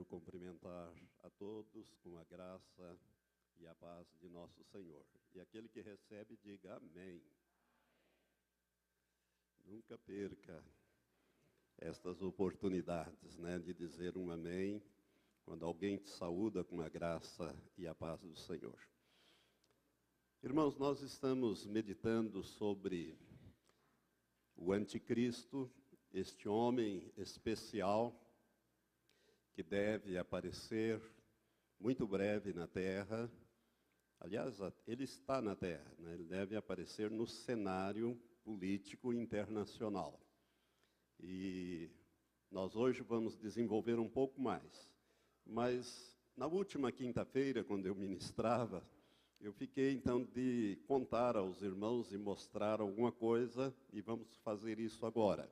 cumprimentar a todos com a graça e a paz de nosso Senhor. E aquele que recebe, diga amém. Nunca perca estas oportunidades, de dizer um amém, quando alguém te saúda com a graça e a paz do Senhor. Irmãos, nós estamos meditando sobre o anticristo, este homem especial, que deve aparecer muito breve na Terra. Aliás, ele está na Terra, ele deve aparecer no cenário político internacional. E nós hoje vamos desenvolver um pouco mais. Mas na última quinta-feira, quando eu ministrava, eu fiquei então de contar aos irmãos e mostrar alguma coisa, e vamos fazer isso agora.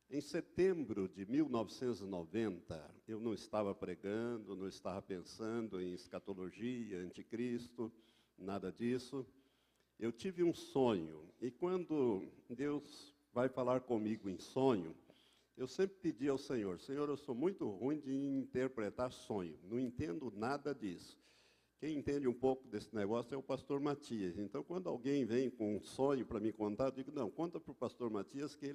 Em setembro de 1990, eu não estava pregando, não estava pensando em escatologia, anticristo, nada disso. Eu tive um sonho, e quando Deus vai falar comigo em sonho, eu sempre pedi ao Senhor, Senhor, eu sou muito ruim de interpretar sonho, não entendo nada disso. Quem entende um pouco desse negócio é o pastor Matias. Então, quando alguém vem com um sonho para me contar, eu digo, não, conta para o pastor Matias que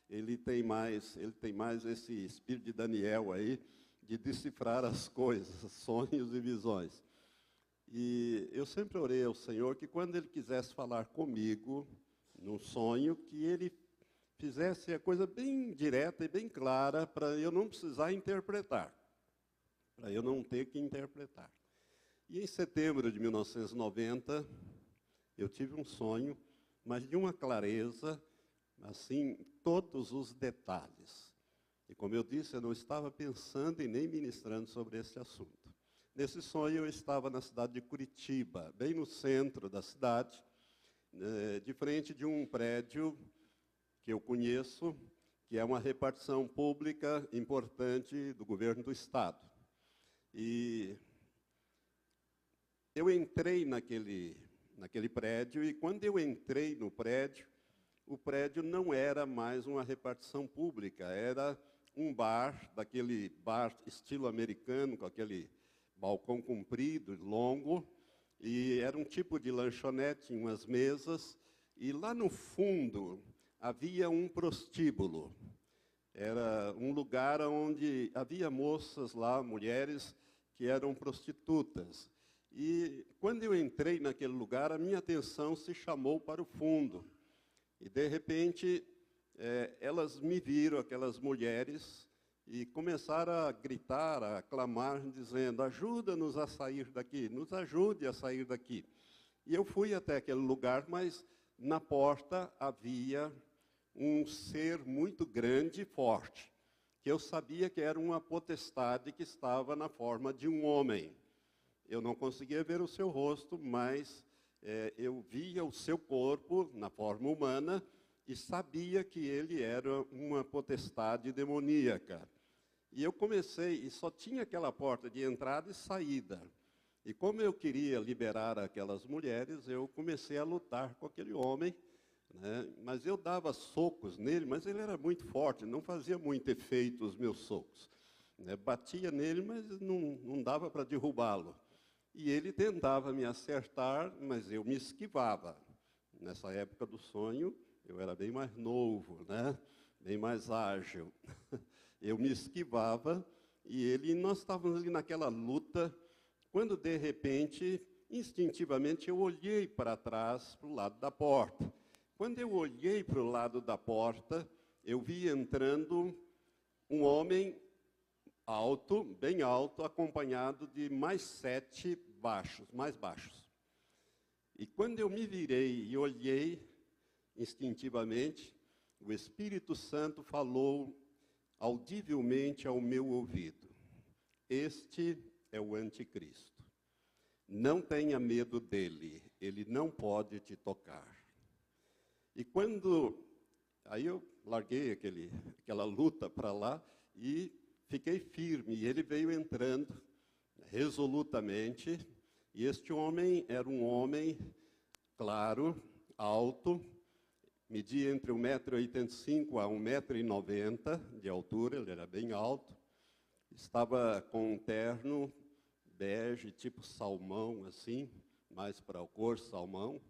ele tem mais esse espírito de Daniel aí, de decifrar as coisas, sonhos e visões. E eu sempre orei ao Senhor que quando Ele quisesse falar comigo, num sonho, que Ele fizesse a coisa bem direta e bem clara, para eu não precisar interpretar, para eu não ter que interpretar. E em setembro de 1990, eu tive um sonho, mas de uma clareza, assim, todos os detalhes. E como eu disse, eu não estava pensando e nem ministrando sobre esse assunto. Nesse sonho eu estava na cidade de Curitiba, bem no centro da cidade, de frente de um prédio que eu conheço, que é uma repartição pública importante do governo do Estado. E eu entrei naquele prédio, e quando eu entrei no prédio, o prédio não era mais uma repartição pública, era um bar, daquele bar estilo americano, com aquele balcão comprido, longo, e era um tipo de lanchonete, umas mesas, e lá no fundo havia um prostíbulo. Era um lugar onde havia moças lá, mulheres, que eram prostitutas. E quando eu entrei naquele lugar, a minha atenção se chamou para o fundo. E, de repente, elas me viram, aquelas mulheres, e começaram a gritar, a clamar, dizendo, ajuda-nos a sair daqui, nos ajude a sair daqui. E eu fui até aquele lugar, mas na porta havia um ser muito grande e forte, que eu sabia que era uma potestade que estava na forma de um homem. Eu não conseguia ver o seu rosto, mas eu via o seu corpo na forma humana e sabia que ele era uma potestade demoníaca. E eu comecei, e só tinha aquela porta de entrada e saída. E como eu queria liberar aquelas mulheres, eu comecei a lutar com aquele homem, mas eu dava socos nele, mas ele era muito forte, não fazia muito efeito os meus socos. Batia nele, mas não dava para derrubá-lo. E ele tentava me acertar, mas eu me esquivava. Nessa época do sonho, eu era bem mais novo, bem mais ágil. Eu me esquivava e nós estávamos ali naquela luta, quando de repente, instintivamente, eu olhei para trás, para o lado da porta. Quando eu olhei para o lado da porta, eu vi entrando um homem alto, bem alto, acompanhado de mais 7 mais baixos. E quando eu me virei e olhei, instintivamente, o Espírito Santo falou audivelmente ao meu ouvido. Este é o anticristo. Não tenha medo dele, ele não pode te tocar. E aí eu larguei aquela luta para lá e fiquei firme, e ele veio entrando resolutamente, e este homem era um homem, claro, alto, media entre 1,85 m a 1,90 m de altura, ele era bem alto. Estava com um terno bege, tipo salmão, assim, mais para a cor salmão,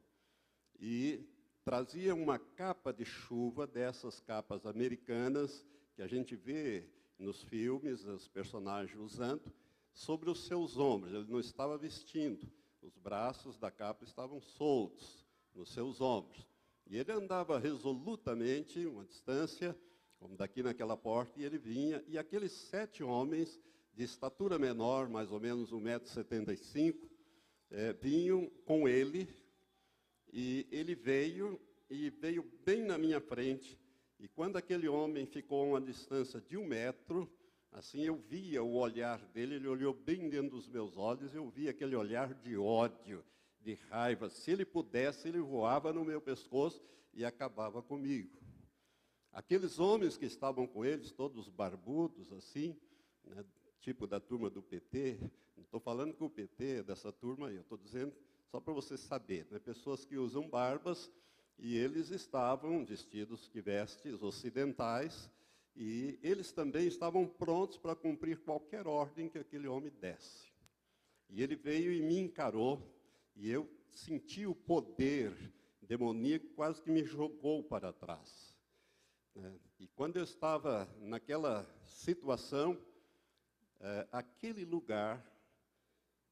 e trazia uma capa de chuva, dessas capas americanas, que a gente vê nos filmes, os personagens usando, sobre os seus ombros. Ele não estava vestindo, os braços da capa estavam soltos nos seus ombros. E ele andava resolutamente uma distância, como daqui naquela porta, e ele vinha, e aqueles 7 homens, de estatura menor, mais ou menos 1,75 m, vinham com ele, e ele veio bem na minha frente, e quando aquele homem ficou a uma distância de 1 metro, assim eu via o olhar dele, ele olhou bem dentro dos meus olhos, eu via aquele olhar de ódio, de raiva. Se ele pudesse, ele voava no meu pescoço e acabava comigo. Aqueles homens que estavam com eles, todos barbudos, assim, né, tipo da turma do PT, não estou falando que o PT é dessa turma aí, eu estou dizendo só para você saber, né, pessoas que usam barbas, e eles estavam vestidos de vestes ocidentais, e eles também estavam prontos para cumprir qualquer ordem que aquele homem desse. E ele veio e me encarou, e eu senti o poder demoníaco, quase que me jogou para trás. E quando eu estava naquela situação, aquele lugar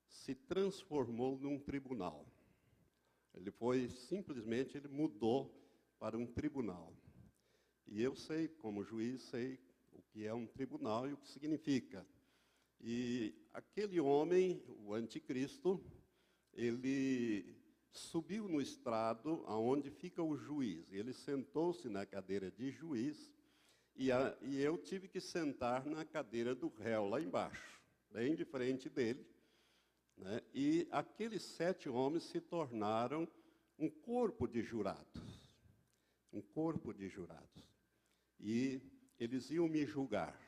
se transformou num tribunal. Ele mudou para um tribunal. E eu sei, como juiz, sei o que é um tribunal e o que significa. E aquele homem, o anticristo, ele subiu no estrado aonde fica o juiz. Ele sentou-se na cadeira de juiz e eu tive que sentar na cadeira do réu, lá embaixo, bem de frente dele. Né? E aqueles 7 homens se tornaram um corpo de jurados. Um corpo de jurados. E eles iam me julgar.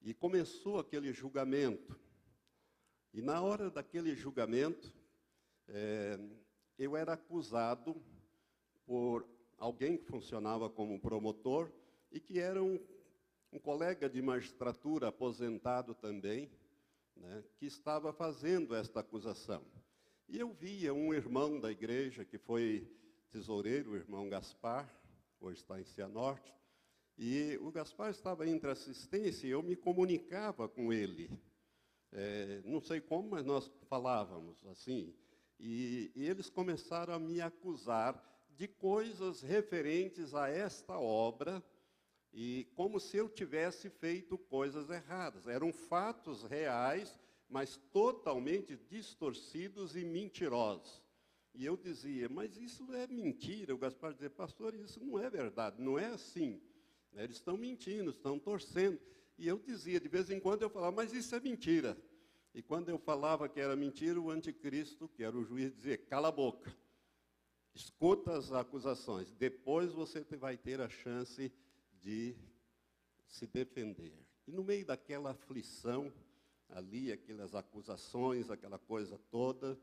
E começou aquele julgamento. E na hora daquele julgamento, eu era acusado por alguém que funcionava como promotor e que era um colega de magistratura aposentado também, né, que estava fazendo esta acusação. E eu via um irmão da igreja, que foi tesoureiro, o irmão Gaspar, hoje está em Cianorte, e o Gaspar estava entre assistência e eu me comunicava com ele. Não sei como, mas nós falávamos assim. E eles começaram a me acusar de coisas referentes a esta obra, e como se eu tivesse feito coisas erradas. Eram fatos reais, mas totalmente distorcidos e mentirosos. E eu dizia, mas isso é mentira. O Gaspar dizia, pastor, isso não é verdade, não é assim. Eles estão mentindo, estão torcendo. E eu dizia, de vez em quando eu falava, mas isso é mentira. E quando eu falava que era mentira, o anticristo, que era o juiz, dizia, cala a boca, escuta as acusações, depois você vai ter a chance de se defender. E no meio daquela aflição, ali, aquelas acusações, aquela coisa toda,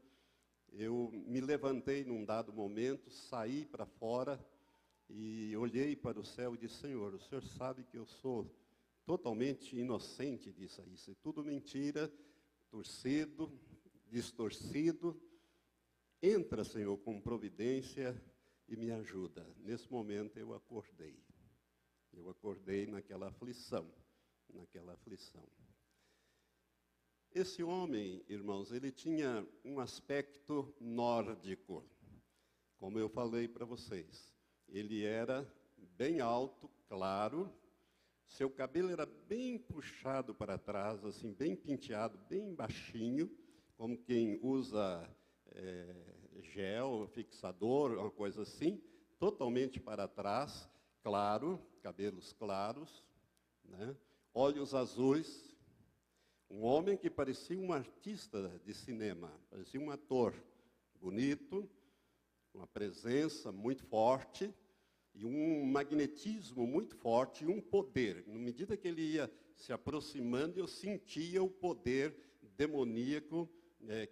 eu me levantei num dado momento, saí para fora e olhei para o céu e disse, Senhor, o Senhor sabe que eu sou totalmente inocente disso aí, isso é tudo mentira, torcido, distorcido. Entra, Senhor, com providência e me ajuda. Nesse momento eu acordei. Eu acordei naquela aflição, Esse homem, irmãos, ele tinha um aspecto nórdico, como eu falei para vocês. Ele era bem alto, claro, seu cabelo era bem puxado para trás, assim, bem penteado, bem baixinho, como quem usa gel, fixador, uma coisa assim, totalmente para trás, claro, cabelos claros, né? Olhos azuis, um homem que parecia um artista de cinema, parecia um ator bonito, uma presença muito forte, e um magnetismo muito forte, e um poder. Na medida que ele ia se aproximando, eu sentia o poder demoníaco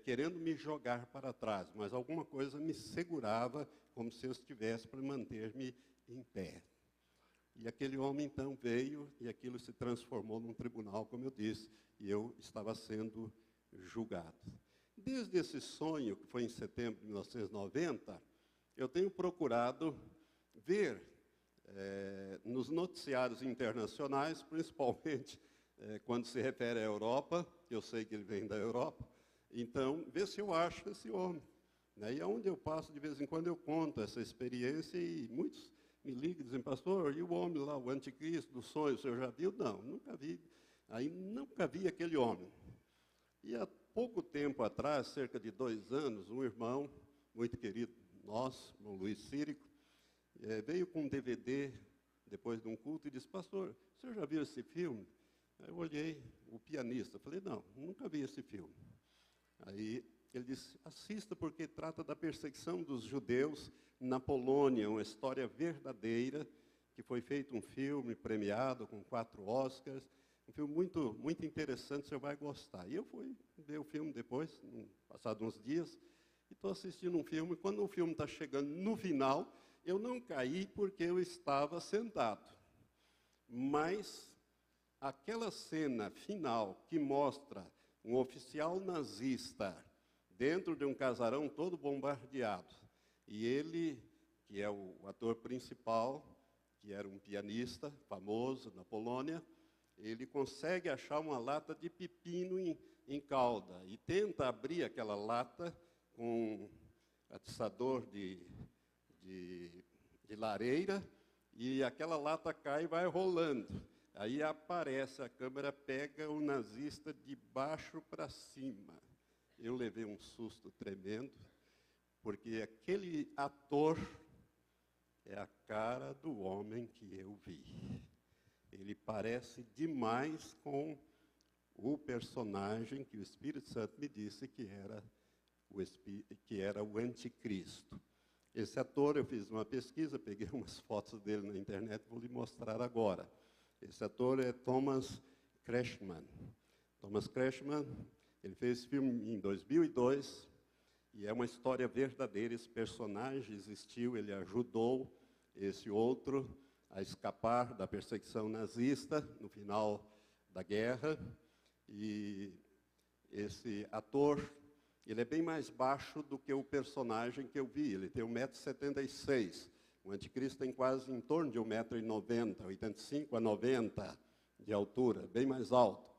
querendo me jogar para trás, mas alguma coisa me segurava, como se eu estivesse para manter-me em pé. E aquele homem, então, veio e aquilo se transformou num tribunal, como eu disse, e eu estava sendo julgado. Desde esse sonho, que foi em setembro de 1990, eu tenho procurado ver nos noticiários internacionais, principalmente quando se refere à Europa, eu sei que ele vem da Europa, então, ver se eu acho esse homem. Né? E aonde eu passo, de vez em quando, eu conto essa experiência e muitos me ligam e dizem, pastor, e o homem lá, o anticristo do sonho, o senhor já viu? Não, nunca vi. Aí nunca vi aquele homem. E há pouco tempo atrás, cerca de 2 anos, um irmão muito querido nosso, irmão Luiz Círico, veio com um DVD depois de um culto e disse, pastor, o senhor já viu esse filme? Aí eu olhei, o pianista, falei, não, nunca vi esse filme. Aí ele disse, assista porque trata da perseguição dos judeus na Polônia, uma história verdadeira, que foi feito um filme premiado com 4 Oscars, um filme muito, muito interessante, você vai gostar. E eu fui ver o filme depois, passado uns dias, e estou assistindo um filme, quando o filme está chegando no final, eu não caí porque eu estava sentado. Mas aquela cena final que mostra um oficial nazista dentro de um casarão todo bombardeado, e ele, que é o ator principal, que era um pianista famoso na Polônia, ele consegue achar uma lata de pepino em calda e tenta abrir aquela lata com atiçador de lareira, e aquela lata cai e vai rolando. Aí aparece, a câmera pega o nazista de baixo para cima. Eu levei um susto tremendo, porque aquele ator é a cara do homem que eu vi. Ele parece demais com o personagem que o Espírito Santo me disse que era o anticristo. Esse ator, eu fiz uma pesquisa, peguei umas fotos dele na internet, vou lhe mostrar agora. Esse ator é Thomas Kretschmann. Thomas Kretschmann, ele fez esse filme em 2002, e é uma história verdadeira. Esse personagem existiu, ele ajudou esse outro a escapar da perseguição nazista no final da guerra. E esse ator, ele é bem mais baixo do que o personagem que eu vi. Ele tem 1,76 m. O anticristo tem quase em torno de 1,90 m, 85 a 90 de altura, bem mais alto.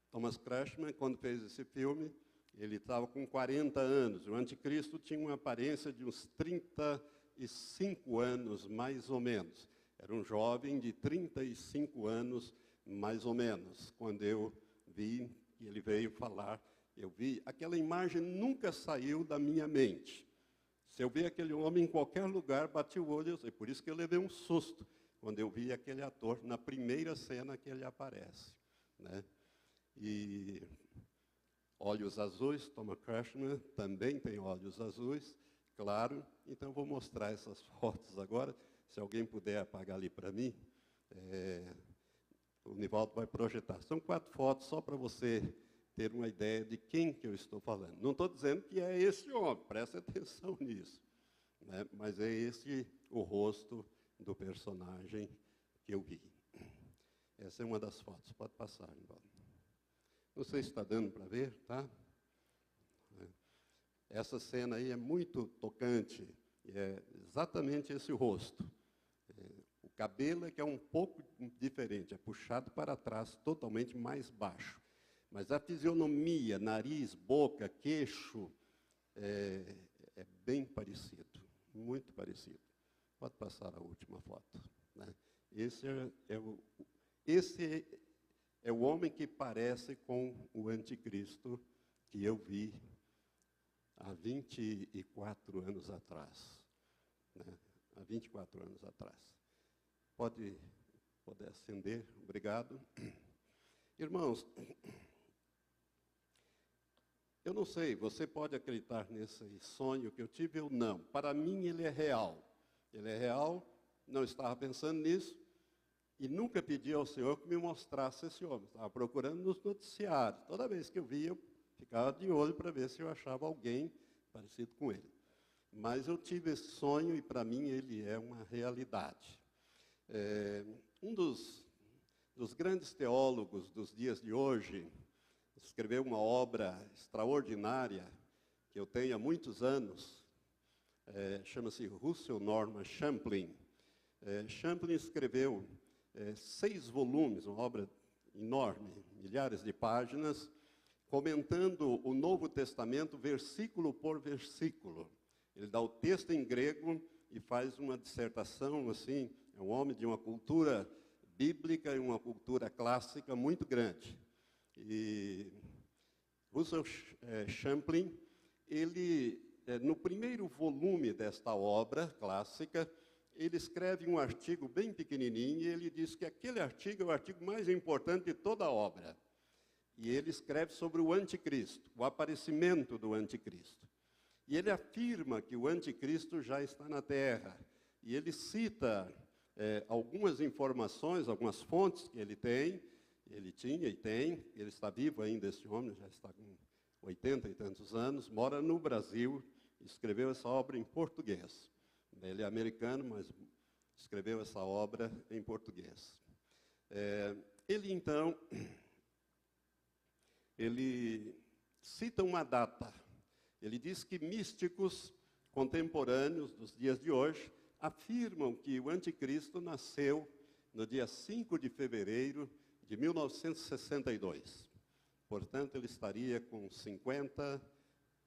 Thomas Kretschmann, quando fez esse filme, ele estava com 40 anos. O anticristo tinha uma aparência de uns 35 anos, mais ou menos. Era um jovem de 35 anos, mais ou menos, quando eu vi que ele veio falar. Eu vi, aquela imagem nunca saiu da minha mente. Se eu ver aquele homem em qualquer lugar, bati o olho, e por isso que eu levei um susto, quando eu vi aquele ator na primeira cena que ele aparece. Né? E olhos azuis, Thomas Kretschmann também tem olhos azuis, claro. Então, eu vou mostrar essas fotos agora. Se alguém puder apagar ali para mim, o Nivaldo vai projetar. São 4 fotos só para você ter uma ideia de quem que eu estou falando. Não estou dizendo que é esse homem, preste atenção nisso. Né? Mas é esse o rosto do personagem que eu vi. Essa é uma das fotos. Pode passar, Nivaldo. Não sei se está dando para ver, tá? Essa cena aí é muito tocante. É exatamente esse rosto. O cabelo é que é um pouco diferente, é puxado para trás, totalmente mais baixo. Mas a fisionomia, nariz, boca, queixo, é bem parecido, muito parecido. Pode passar a última foto. Né? Esse é o homem que parece com o anticristo que eu vi há 24 anos atrás. Né? Há 24 anos atrás. Pode acender, obrigado. Irmãos, eu não sei, você pode acreditar nesse sonho que eu tive ou não. Para mim, ele é real. Ele é real, não estava pensando nisso, e nunca pedi ao Senhor que me mostrasse esse homem. Estava procurando nos noticiários. Toda vez que eu via, eu ficava de olho para ver se eu achava alguém parecido com ele. Mas eu tive esse sonho e, para mim, ele é uma realidade. Um dos grandes teólogos dos dias de hoje escreveu uma obra extraordinária, que eu tenho há muitos anos, chama-se Russell Norman Champlin. Champlin escreveu 6 volumes, uma obra enorme, milhares de páginas, comentando o Novo Testamento versículo por versículo. Ele dá o texto em grego e faz uma dissertação, assim, é um homem de uma cultura bíblica e uma cultura clássica muito grande. E Russell Champlin, ele, no primeiro volume desta obra clássica, ele escreve um artigo bem pequenininho e ele diz que aquele artigo é o artigo mais importante de toda a obra. E ele escreve sobre o anticristo, o aparecimento do anticristo. E ele afirma que o anticristo já está na terra. E ele cita algumas informações, algumas fontes que ele tem, ele tinha e tem, ele está vivo ainda, esse homem, já está com 80 e tantos anos, mora no Brasil, escreveu essa obra em português. Ele é americano, mas escreveu essa obra em português. Ele, então, ele cita uma data. Ele diz que místicos contemporâneos dos dias de hoje afirmam que o anticristo nasceu no dia 5 de fevereiro de 1962. Portanto, ele estaria com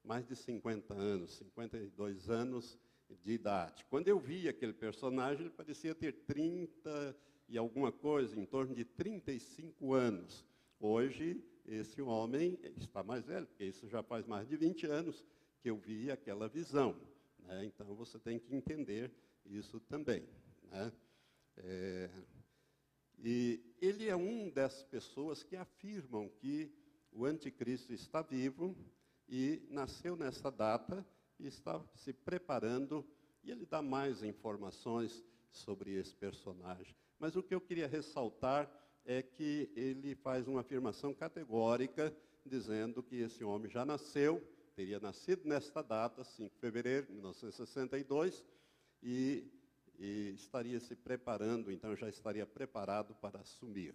mais de 50 anos, 52 anos de idade. Quando eu vi aquele personagem, ele parecia ter 30 e alguma coisa, em torno de 35 anos. Hoje, esse homem está mais velho, porque isso já faz mais de 20 anos que eu vi aquela visão. Né? Então, você tem que entender isso também. Né? E ele é uma das pessoas que afirmam que o anticristo está vivo e nasceu nessa data e está se preparando, e ele dá mais informações sobre esse personagem. Mas o que eu queria ressaltar é que ele faz uma afirmação categórica, dizendo que esse homem já nasceu, teria nascido nesta data, 5 de fevereiro de 1962, e estaria se preparando, então já estaria preparado para assumir.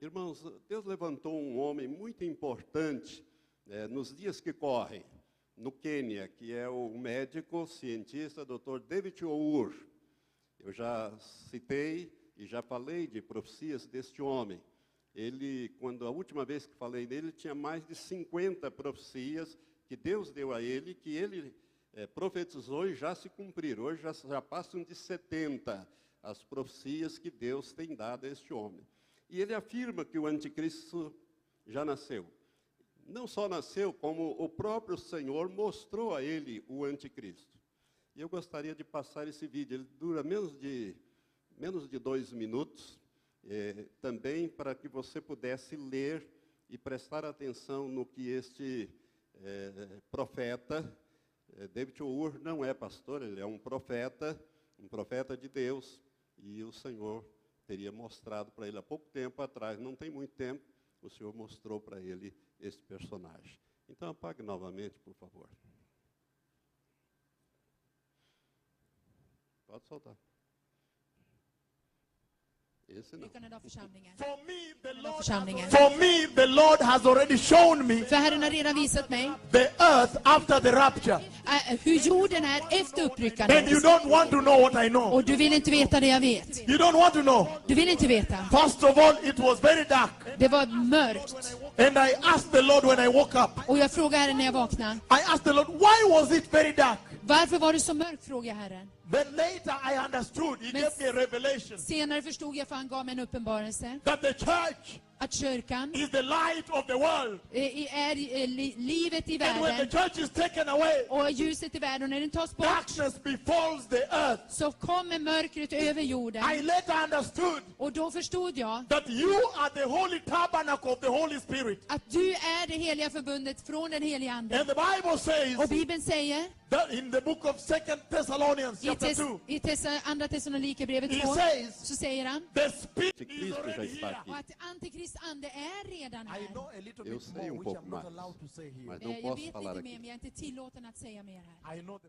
Irmãos, Deus levantou um homem muito importante nos dias que correm, no Quênia, que é o médico cientista Dr. David Owour. Eu já citei e já falei de profecias deste homem. Ele, quando a última vez que falei dele, ele tinha mais de 50 profecias que Deus deu a ele, que ele profetizou e já se cumpriram. Hoje já passam de 70 as profecias que Deus tem dado a este homem. E ele afirma que o anticristo já nasceu. Não só nasceu, como o próprio Senhor mostrou a ele o anticristo. E eu gostaria de passar esse vídeo. Ele dura menos de 2 minutos, também para que você pudesse ler e prestar atenção no que este profeta, David Owour não é pastor, ele é um profeta de Deus, e o Senhor teria mostrado para ele há pouco tempo atrás, não tem muito tempo, o Senhor mostrou para ele esse personagem. Então apague novamente, por favor. Pode soltar. Esse não. For me, the Lord has already shown me För Herren har redan visat mig the earth after the rapture. hur jorden är efter And uppryckandet. you don't want to know what I know. Och du vill inte veta det jag vet. You don't want to know. Du vill inte veta. First of all, it was very dark. Det var mörkt. And I asked the Lord when I woke up. Och jag frågade Herren när jag vaknade. I asked the Lord, why was it very dark? Varför var det så mörkt, frågade jag Herren. Then later I understood. He gave me a revelation. Senare förstod jag, för han gav mig en uppenbarelse, That the church att kyrkan is the light of the world. är livet i And when the världen. church is taken away, Och ljuset i världen, och när den tas bort, darkness befalls the earth. så kommer mörkret över jorden. I later understood Och då förstod jag that you are the holy tabernacle of the Holy Spirit. att du är det heliga förbundet från den heliga Ande. And the Bible says Och Bibeln säger that in the book of 2 Thessalonians chapter 2, i Andra Thessalonikerbrevet he 2, says så säger han the Spirit is Anticristo já already está here. aqui. och att Antikrist Guds ande är redan I know här. a little Eu bit sei more, which pouco I'm not mais, allowed to say here. mas não Jag posso vet falar lite mer, aqui. men jag är inte tillåten att säga mer här. I know the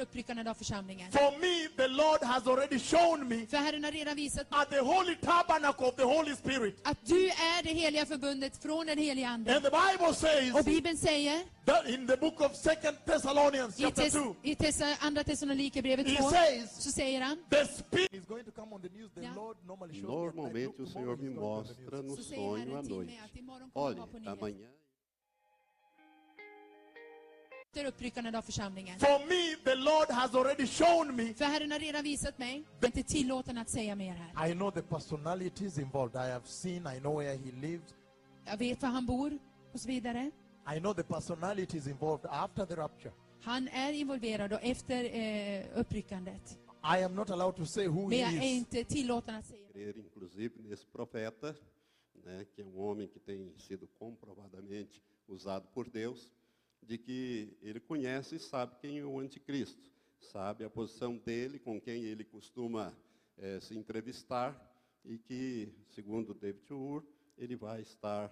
Uppryckandet av församlingen. For me, the Lord has already shown me För Herren har redan visat at the holy tabernacle of the Holy Spirit. att du är det heliga förbundet från den helige Ande. And the Bible says Och Bibeln säger that in the book of 2 Thessalonians chapter 2, Andra Thessalonikerbrevet he 2, says så säger han, the Spirit is going to come on the news. The Yeah. Lord normally shows me at night. Normalmente Look, o tomorrow Senhor me he's going to be on the mostra news. no så säger sonho à Herren till mig noite. att imorgon kommer Olha, vara på nyheter. amanhã Uppryckandet av församlingen. For me, the Lord has already shown me. För Herren har redan visat mig. Jag är inte tillåten att säga mer här. I know the personalities involved. I have seen, I know where he lives. Jag vet var han bor och så vidare. I know the personalities involved after the rapture. Han är involverad och efter uppryckandet. I am not allowed to say who Men jag he är is. inte tillåten att säga. crer, inclusive, nesse profeta, né, que é um homem que tem sido comprovadamente usado por Deus, de que ele conhece e sabe quem é o anticristo, sabe a posição dele, com quem ele costuma se entrevistar, e que, segundo David Ur, ele vai estar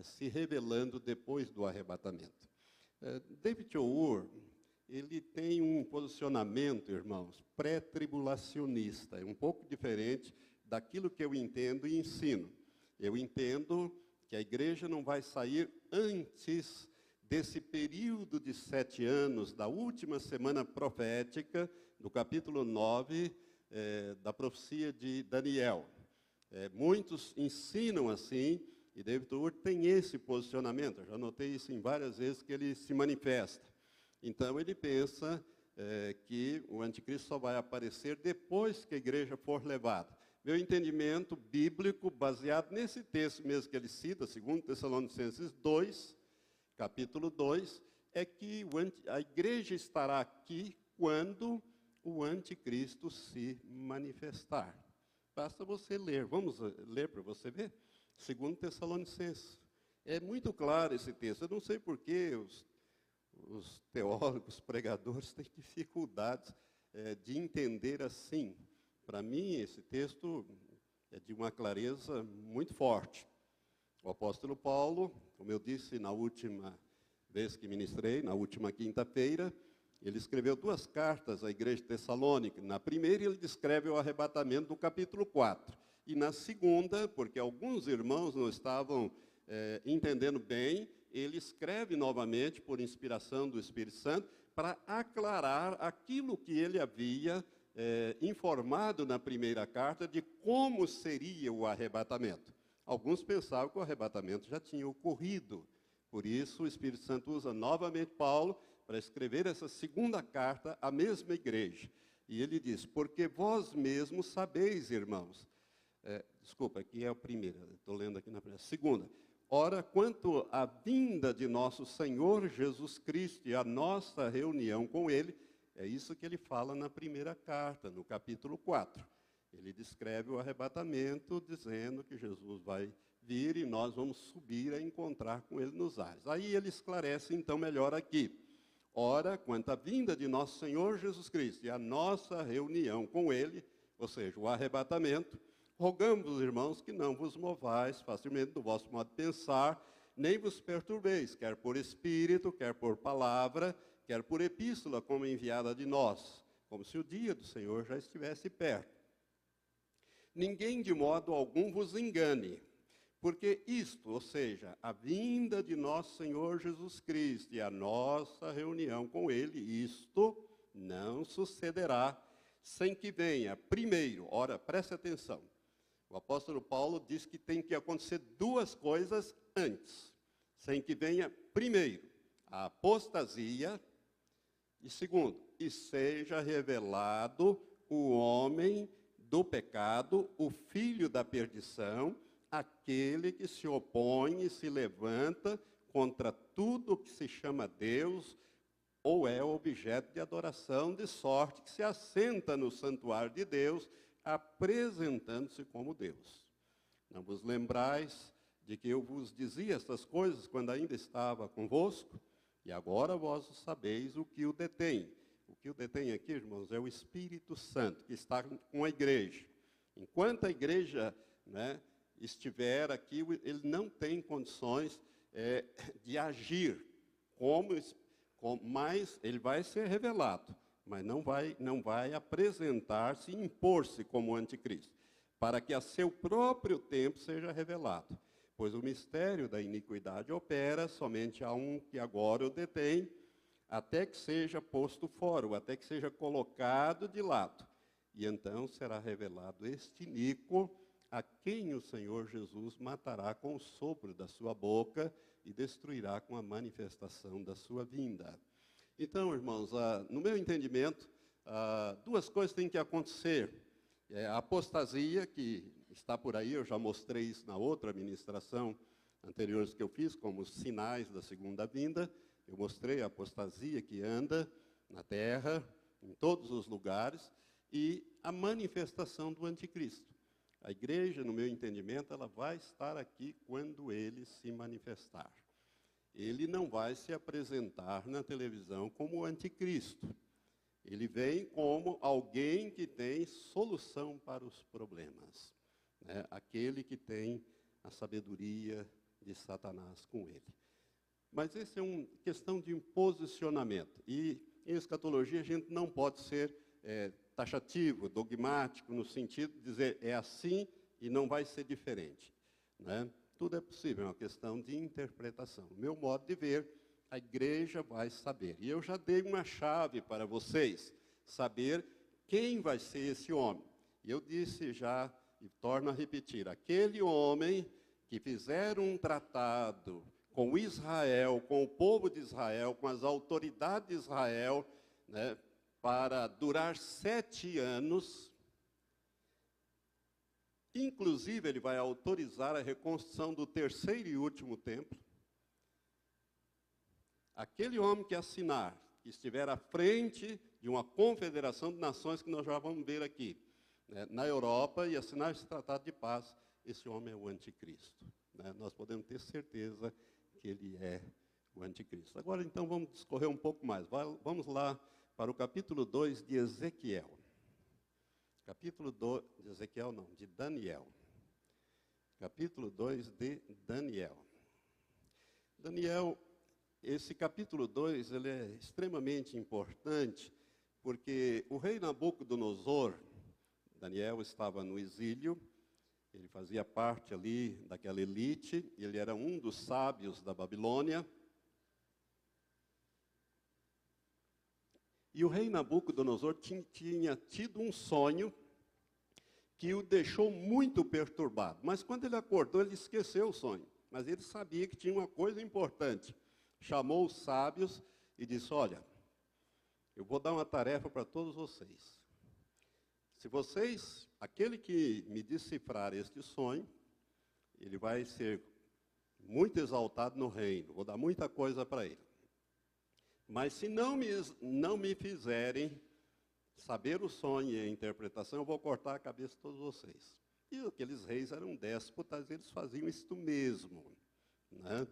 se revelando depois do arrebatamento. David Ur, ele tem um posicionamento, irmãos, pré-tribulacionista, é um pouco diferente daquilo que eu entendo e ensino. Eu entendo que a igreja não vai sair antes desse período de 7 anos, da última semana profética, do capítulo 9, da profecia de Daniel. Muitos ensinam assim, e David Ur tem esse posicionamento. Eu já notei isso em várias vezes que ele se manifesta. Então, ele pensa que o anticristo só vai aparecer depois que a igreja for levada. Meu entendimento bíblico, baseado nesse texto mesmo que ele cita, 2 Tessalonicenses 2, capítulo 2, é que a igreja estará aqui quando o anticristo se manifestar. Basta você ler. Vamos ler para você ver? 2 Tessalonicenses. É muito claro esse texto. Eu não sei por que os teólogos, pregadores, têm dificuldades de entender assim. Para mim, esse texto é de uma clareza muito forte. O apóstolo Paulo, como eu disse na última vez que ministrei, na última quinta-feira, ele escreveu 2 cartas à igreja de Tessalônica. Na primeira, ele descreve o arrebatamento do capítulo 4. E na segunda, porque alguns irmãos não estavam entendendo bem, ele escreve novamente, por inspiração do Espírito Santo, para aclarar aquilo que ele havia informado na primeira carta de como seria o arrebatamento. Alguns pensavam que o arrebatamento já tinha ocorrido. Por isso, o Espírito Santo usa novamente Paulo para escrever essa segunda carta à mesma igreja. E ele diz, porque vós mesmos sabeis, irmãos. Desculpa, aqui é a primeira, estou lendo aqui na primeira. Segunda. Ora, quanto à vinda de nosso Senhor Jesus Cristo e a nossa reunião com Ele, é isso que ele fala na primeira carta, no capítulo 4. Ele descreve o arrebatamento, dizendo que Jesus vai vir e nós vamos subir a encontrar com Ele nos ares. Aí ele esclarece, então, melhor aqui. Ora, quanto à vinda de nosso Senhor Jesus Cristo e a nossa reunião com Ele, ou seja, o arrebatamento, rogamos, irmãos, que não vos movais facilmente do vosso modo de pensar, nem vos perturbeis, quer por espírito, quer por palavra, quer por epístola, como enviada de nós, como se o dia do Senhor já estivesse perto. Ninguém de modo algum vos engane, porque isto, ou seja, a vinda de nosso Senhor Jesus Cristo e a nossa reunião com Ele, isto não sucederá sem que venha primeiro, ora, preste atenção, o apóstolo Paulo diz que tem que acontecer 2 coisas antes, sem que venha primeiro a apostasia e segundo, e seja revelado o homem do pecado, o filho da perdição, aquele que se opõe e se levanta contra tudo que se chama Deus ou é objeto de adoração, de sorte que se assenta no santuário de Deus, apresentando-se como Deus. Não vos lembrais de que eu vos dizia estas coisas quando ainda estava convosco? E agora vós sabeis o que o detém. O que o detém aqui, irmãos, é o Espírito Santo, que está com a igreja. Enquanto a igreja, né, estiver aqui, ele não tem condições de agir mas ele vai ser revelado, mas não vai apresentar-se e impor-se como anticristo, para que a seu próprio tempo seja revelado. Pois o mistério da iniquidade opera, somente há um que agora o detém, até que seja posto fora, ou até que seja colocado de lado. E então será revelado este iníquo, a quem o Senhor Jesus matará com o sopro da sua boca e destruirá com a manifestação da sua vinda. Então, irmãos, no meu entendimento, duas coisas têm que acontecer. A apostasia, que está por aí, eu já mostrei isso na outra ministração anterior que eu fiz, como os sinais da segunda vinda. Eu mostrei a apostasia que anda na terra, em todos os lugares, e a manifestação do anticristo. A igreja, no meu entendimento, ela vai estar aqui quando ele se manifestar. Ele não vai se apresentar na televisão como o anticristo. Ele vem como alguém que tem solução para os problemas, né? Aquele que tem a sabedoria de Satanás com ele. Mas essa é uma questão de posicionamento. E em escatologia a gente não pode ser taxativo, dogmático, no sentido de dizer é assim e não vai ser diferente, né? Tudo é possível, é uma questão de interpretação. No meu modo de ver, a igreja vai saber. E eu já dei uma chave para vocês, saber quem vai ser esse homem. E eu disse já, e torno a repetir, aquele homem que fizer um tratado com Israel, com o povo de Israel, com as autoridades de Israel, né, para durar 7 anos. Inclusive, ele vai autorizar a reconstrução do 3º e último templo. Aquele homem que assinar, que estiver à frente de uma confederação de nações, que nós já vamos ver aqui, né, na Europa, e assinar esse tratado de paz, esse homem é o anticristo, né? Nós podemos ter certeza que ele é o anticristo. Agora, então, vamos discorrer um pouco mais. Vamos lá para o capítulo 2 de Ezequiel. Capítulo 2 de Ezequiel, não, de Daniel. Capítulo 2 de Daniel. Daniel, esse capítulo 2, ele é extremamente importante, porque o rei Nabucodonosor, Daniel estava no exílio, ele fazia parte ali daquela elite, ele era um dos sábios da Babilônia. E o rei Nabucodonosor tinha tido um sonho que o deixou muito perturbado. Mas quando ele acordou, ele esqueceu o sonho. Mas ele sabia que tinha uma coisa importante. Chamou os sábios e disse, olha, eu vou dar uma tarefa para todos vocês. Se vocês, aquele que me decifrar este sonho, ele vai ser muito exaltado no reino. Vou dar muita coisa para ele. Mas se não me fizerem saber o sonho e a interpretação, eu vou cortar a cabeça de todos vocês. E aqueles reis eram déspotas, eles faziam isto mesmo, né?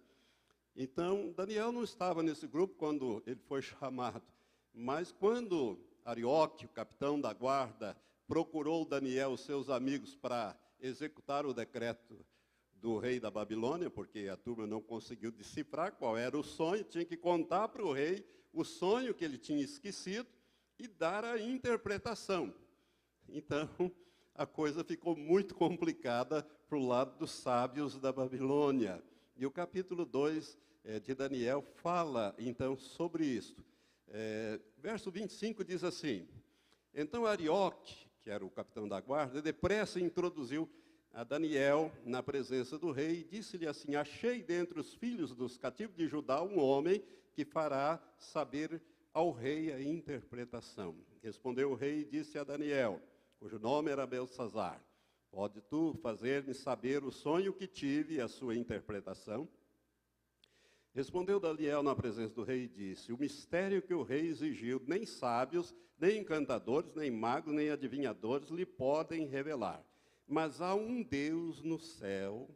Então, Daniel não estava nesse grupo quando ele foi chamado. Mas quando Arioque, o capitão da guarda, procurou Daniel, os seus amigos, para executar o decreto do rei da Babilônia, porque a turma não conseguiu decifrar qual era o sonho, tinha que contar para o rei o sonho que ele tinha esquecido e dar a interpretação. Então, a coisa ficou muito complicada para o lado dos sábios da Babilônia. E o capítulo 2 de Daniel fala, então, sobre isso. Verso 25 diz assim, então Arioque, que era o capitão da guarda, depressa introduziu a Daniel na presença do rei e disse-lhe assim, achei dentre os filhos dos cativos de Judá um homem que fará saber ao rei a interpretação. Respondeu o rei e disse a Daniel, cujo nome era Beltsazar, pode tu fazer-me saber o sonho que tive e a sua interpretação? Respondeu Daniel na presença do rei e disse, o mistério que o rei exigiu, nem sábios, nem encantadores, nem magos, nem adivinhadores lhe podem revelar. Mas há um Deus no céu,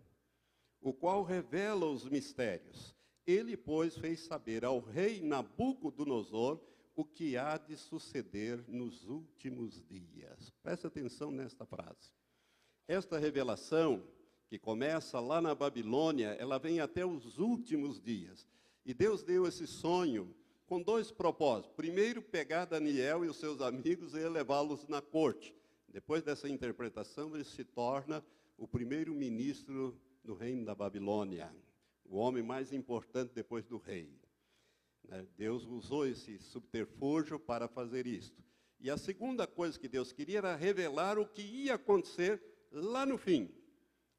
o qual revela os mistérios. ele, pois, fez saber ao rei Nabucodonosor o que há de suceder nos últimos dias. Preste atenção nesta frase. Esta revelação, que começa lá na Babilônia, ela vem até os últimos dias. E Deus deu esse sonho com dois propósitos. Primeiro, pegar Daniel e os seus amigos e levá-los na corte. Depois dessa interpretação, ele se torna o primeiro ministro do reino da Babilônia, o homem mais importante depois do rei. Deus usou esse subterfúgio para fazer isto. E a segunda coisa que Deus queria era revelar o que ia acontecer lá no fim.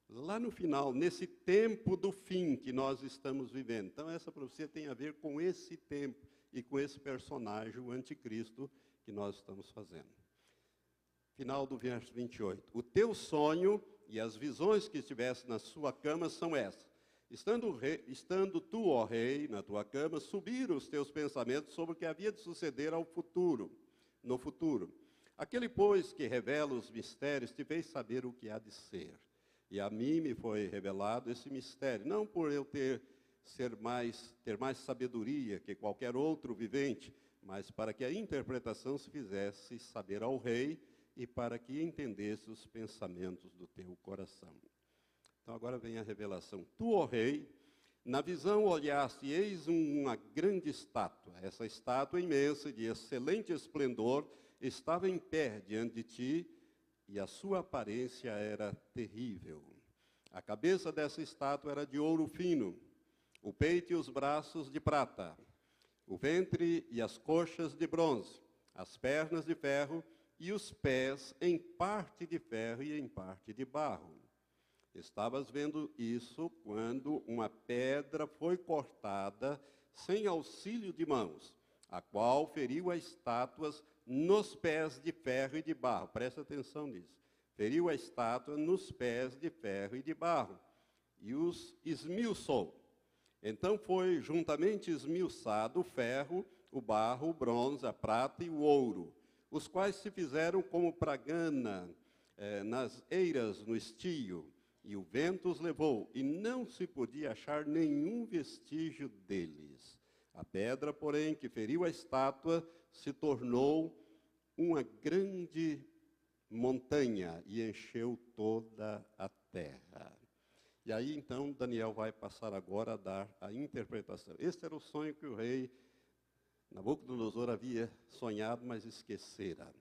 Lá no final, nesse tempo do fim que nós estamos vivendo. Então, essa profecia tem a ver com esse tempo e com esse personagem, o anticristo, que nós estamos fazendo. Final do verso 28. O teu sonho e as visões que estivesse na sua cama são essas. Estando tu, ó rei, na tua cama, subiram os teus pensamentos sobre o que havia de suceder no futuro. Aquele, pois, que revela os mistérios, te fez saber o que há de ser. E a mim me foi revelado esse mistério, não por eu ter mais sabedoria que qualquer outro vivente, mas para que a interpretação se fizesse saber ao rei e para que entendesse os pensamentos do teu coração. Então agora vem a revelação. Tu, ó rei, na visão olhaste e eis uma grande estátua. Essa estátua imensa, de excelente esplendor, estava em pé diante de ti, e a sua aparência era terrível. A cabeça dessa estátua era de ouro fino, o peito e os braços de prata, o ventre e as coxas de bronze, as pernas de ferro e os pés em parte de ferro e em parte de barro. Estavas vendo isso quando uma pedra foi cortada sem auxílio de mãos, a qual feriu as estátuas nos pés de ferro e de barro. Presta atenção nisso. Feriu a estátua nos pés de ferro e de barro, e os esmiuçou. Então foi juntamente esmiuçado o ferro, o barro, o bronze, a prata e o ouro, os quais se fizeram como pragana nas eiras no estio, e o vento os levou, e não se podia achar nenhum vestígio deles. A pedra, porém, que feriu a estátua, se tornou uma grande montanha e encheu toda a terra. E aí, então, Daniel vai passar agora a dar a interpretação. Este era o sonho que o rei Nabucodonosor havia sonhado, mas esquecera.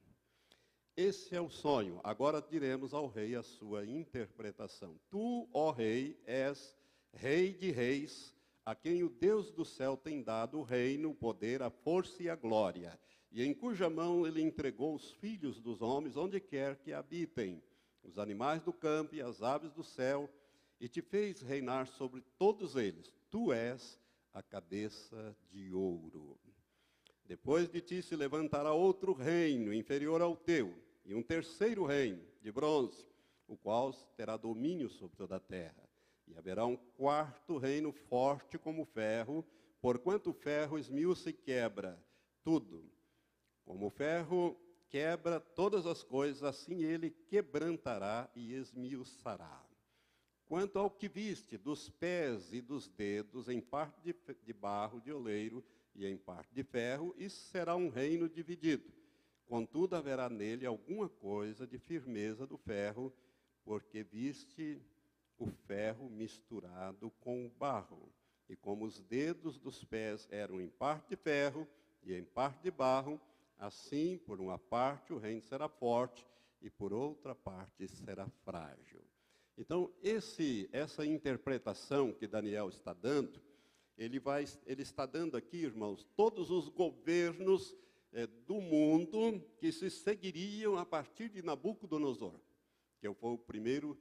Esse é o sonho. Agora diremos ao rei a sua interpretação. Tu, ó rei, és rei de reis, a quem o Deus do céu tem dado o reino, o poder, a força e a glória, e em cuja mão ele entregou os filhos dos homens, onde quer que habitem, os animais do campo e as aves do céu, e te fez reinar sobre todos eles. Tu és a cabeça de ouro. Depois de ti se levantará outro reino, inferior ao teu, e um terceiro reino, de bronze, o qual terá domínio sobre toda a terra. E haverá um quarto reino forte como o ferro, porquanto o ferro esmiuça e quebra tudo. Como o ferro quebra todas as coisas, assim ele quebrantará e esmiuçará. Quanto ao que viste dos pés e dos dedos, em parte de barro de oleiro e em parte de ferro, isso será um reino dividido. Contudo, haverá nele alguma coisa de firmeza do ferro, porque viste o ferro misturado com o barro. E como os dedos dos pés eram em parte de ferro e em parte de barro, assim, por uma parte, o reino será forte, e por outra parte será frágil. Então, essa interpretação que Daniel está dando, ele está dando aqui, irmãos, todos os governos do mundo que se seguiriam a partir de Nabucodonosor, que foi o primeiro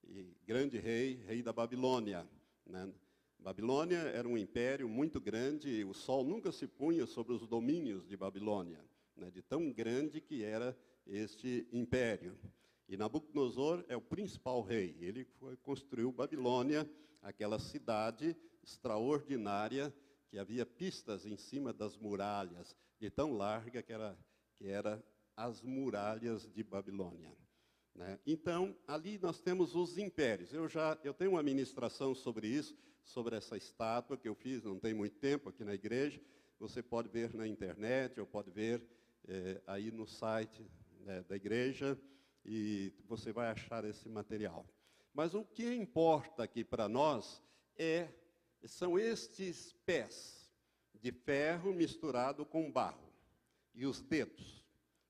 e grande rei da Babilônia, né? Babilônia era um império muito grande, e o sol nunca se punha sobre os domínios de Babilônia, né, de tão grande que era este império. E Nabucodonosor é o principal rei. Ele construiu Babilônia, aquela cidade extraordinária, que havia pistas em cima das muralhas, de tão larga que era as muralhas de Babilônia. né? Então, ali nós temos os impérios. Eu tenho uma ministração sobre isso, sobre essa estátua que eu fiz, não tem muito tempo, aqui na igreja. Você pode ver na internet, ou pode ver aí no site, né, da igreja, e você vai achar esse material. Mas o que importa aqui para nós são estes pés de ferro misturado com barro e os dedos,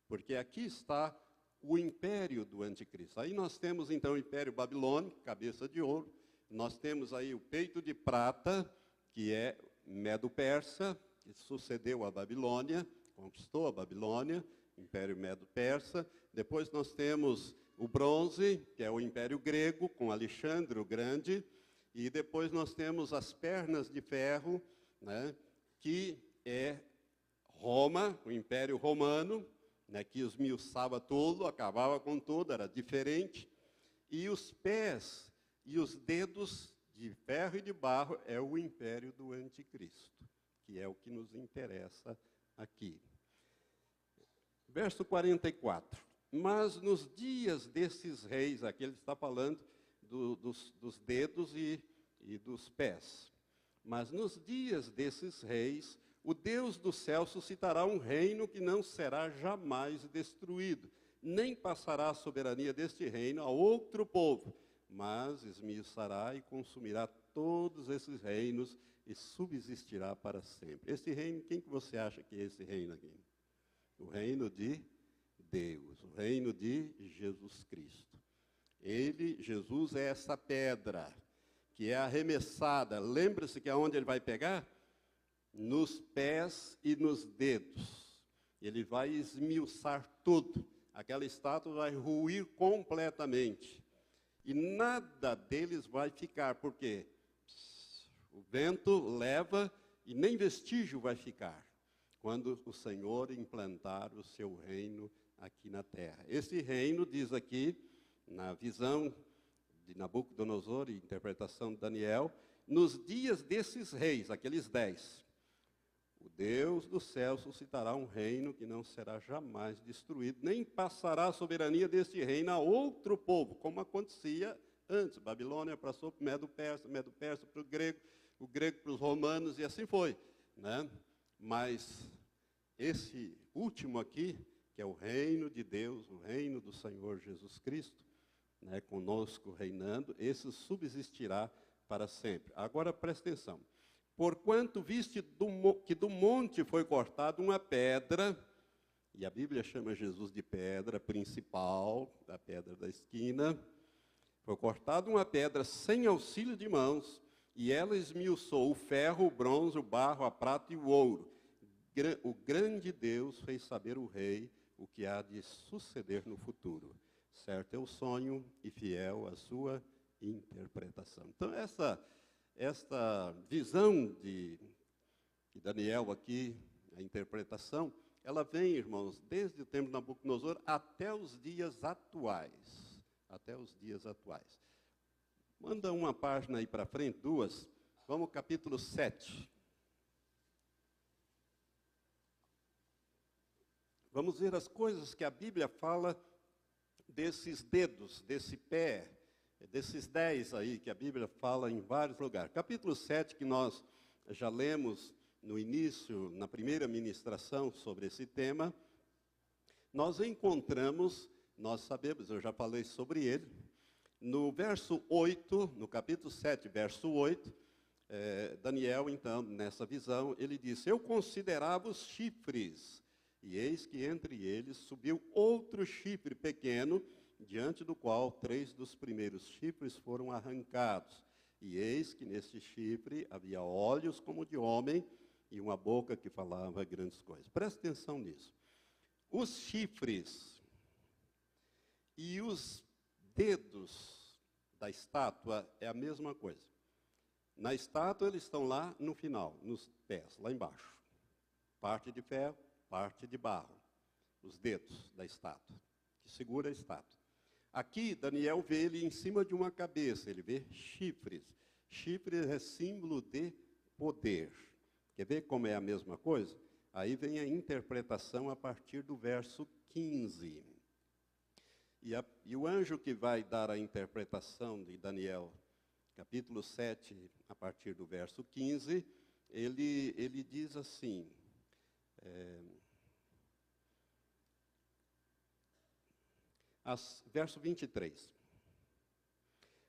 porque aqui está o império do anticristo. Aí nós temos então o império babilônico, cabeça de ouro, nós temos aí o peito de prata, que é Medo-Persa, que sucedeu a Babilônia, conquistou a Babilônia, império Medo-Persa. Depois nós temos o bronze, que é o império grego, com Alexandre o Grande. E depois nós temos as pernas de ferro, né, que é Roma, o império romano, né, que esmiuçava tudo, acabava com tudo, era diferente. E os pés e os dedos de ferro e de barro é o império do anticristo, que é o que nos interessa aqui. Verso 44. Mas nos dias desses reis, aqui ele está falando dos dedos e dos pés. Mas nos dias desses reis, o Deus do céu suscitará um reino que não será jamais destruído, nem passará a soberania deste reino a outro povo, mas esmiuçará e consumirá todos esses reinos e subsistirá para sempre. Esse reino, quem que você acha que é esse reino aqui? O reino de Deus, o reino de Jesus Cristo. Jesus é essa pedra que é arremessada. Lembra-se que aonde ele vai pegar? Nos pés e nos dedos. Ele vai esmiuçar tudo. Aquela estátua vai ruir completamente. E nada deles vai ficar, porque o vento leva e nem vestígio vai ficar, quando o Senhor implantar o seu reino aqui na terra. Esse reino, diz aqui, na visão de Nabucodonosor e interpretação de Daniel, nos dias desses reis, aqueles 10, o Deus do céu suscitará um reino que não será jamais destruído, nem passará a soberania deste reino a outro povo, como acontecia antes. Babilônia passou para o Medo-Persa para o grego para os romanos, e assim foi, né? Mas esse último aqui, que é o reino de Deus, o reino do Senhor Jesus Cristo, né, conosco reinando, esse subsistirá para sempre. Agora presta atenção. Porquanto viste que do monte foi cortada uma pedra, e a Bíblia chama Jesus de pedra principal, da pedra da esquina, foi cortada uma pedra sem auxílio de mãos, e ela esmiuçou o ferro, o bronze, o barro, a prata e o ouro. O grande Deus fez saber o rei o que há de suceder no futuro. Certo é o sonho e fiel a sua interpretação. Então, esta visão de Daniel aqui, a interpretação, ela vem, irmãos, desde o tempo de Nabucodonosor até os dias atuais. Até os dias atuais. Manda uma página aí para frente, duas. Vamos ao capítulo 7. Vamos ver as coisas que a Bíblia fala desses dedos, desse pé, desses 10 aí, que a Bíblia fala em vários lugares. Capítulo 7, que nós já lemos no início, na primeira ministração sobre esse tema, nós encontramos, nós sabemos, eu já falei sobre ele, no verso 8, no capítulo 7, verso 8, Daniel, então, nessa visão, ele disse: eu considerava os chifres, e eis que entre eles subiu outro chifre pequeno, diante do qual 3 dos primeiros chifres foram arrancados. E eis que neste chifre havia olhos como de homem e uma boca que falava grandes coisas. Presta atenção nisso. Os chifres e os dedos da estátua é a mesma coisa. Na estátua eles estão lá no final, nos pés, lá embaixo. Parte de ferro, parte de barro. Os dedos da estátua, que segura a estátua. Aqui, Daniel vê ele em cima de uma cabeça, ele vê chifres. Chifres é símbolo de poder. Quer ver como é a mesma coisa? Aí vem a interpretação a partir do verso 15. E o anjo que vai dar a interpretação de Daniel, capítulo 7, a partir do verso 15, ele diz assim, verso 23.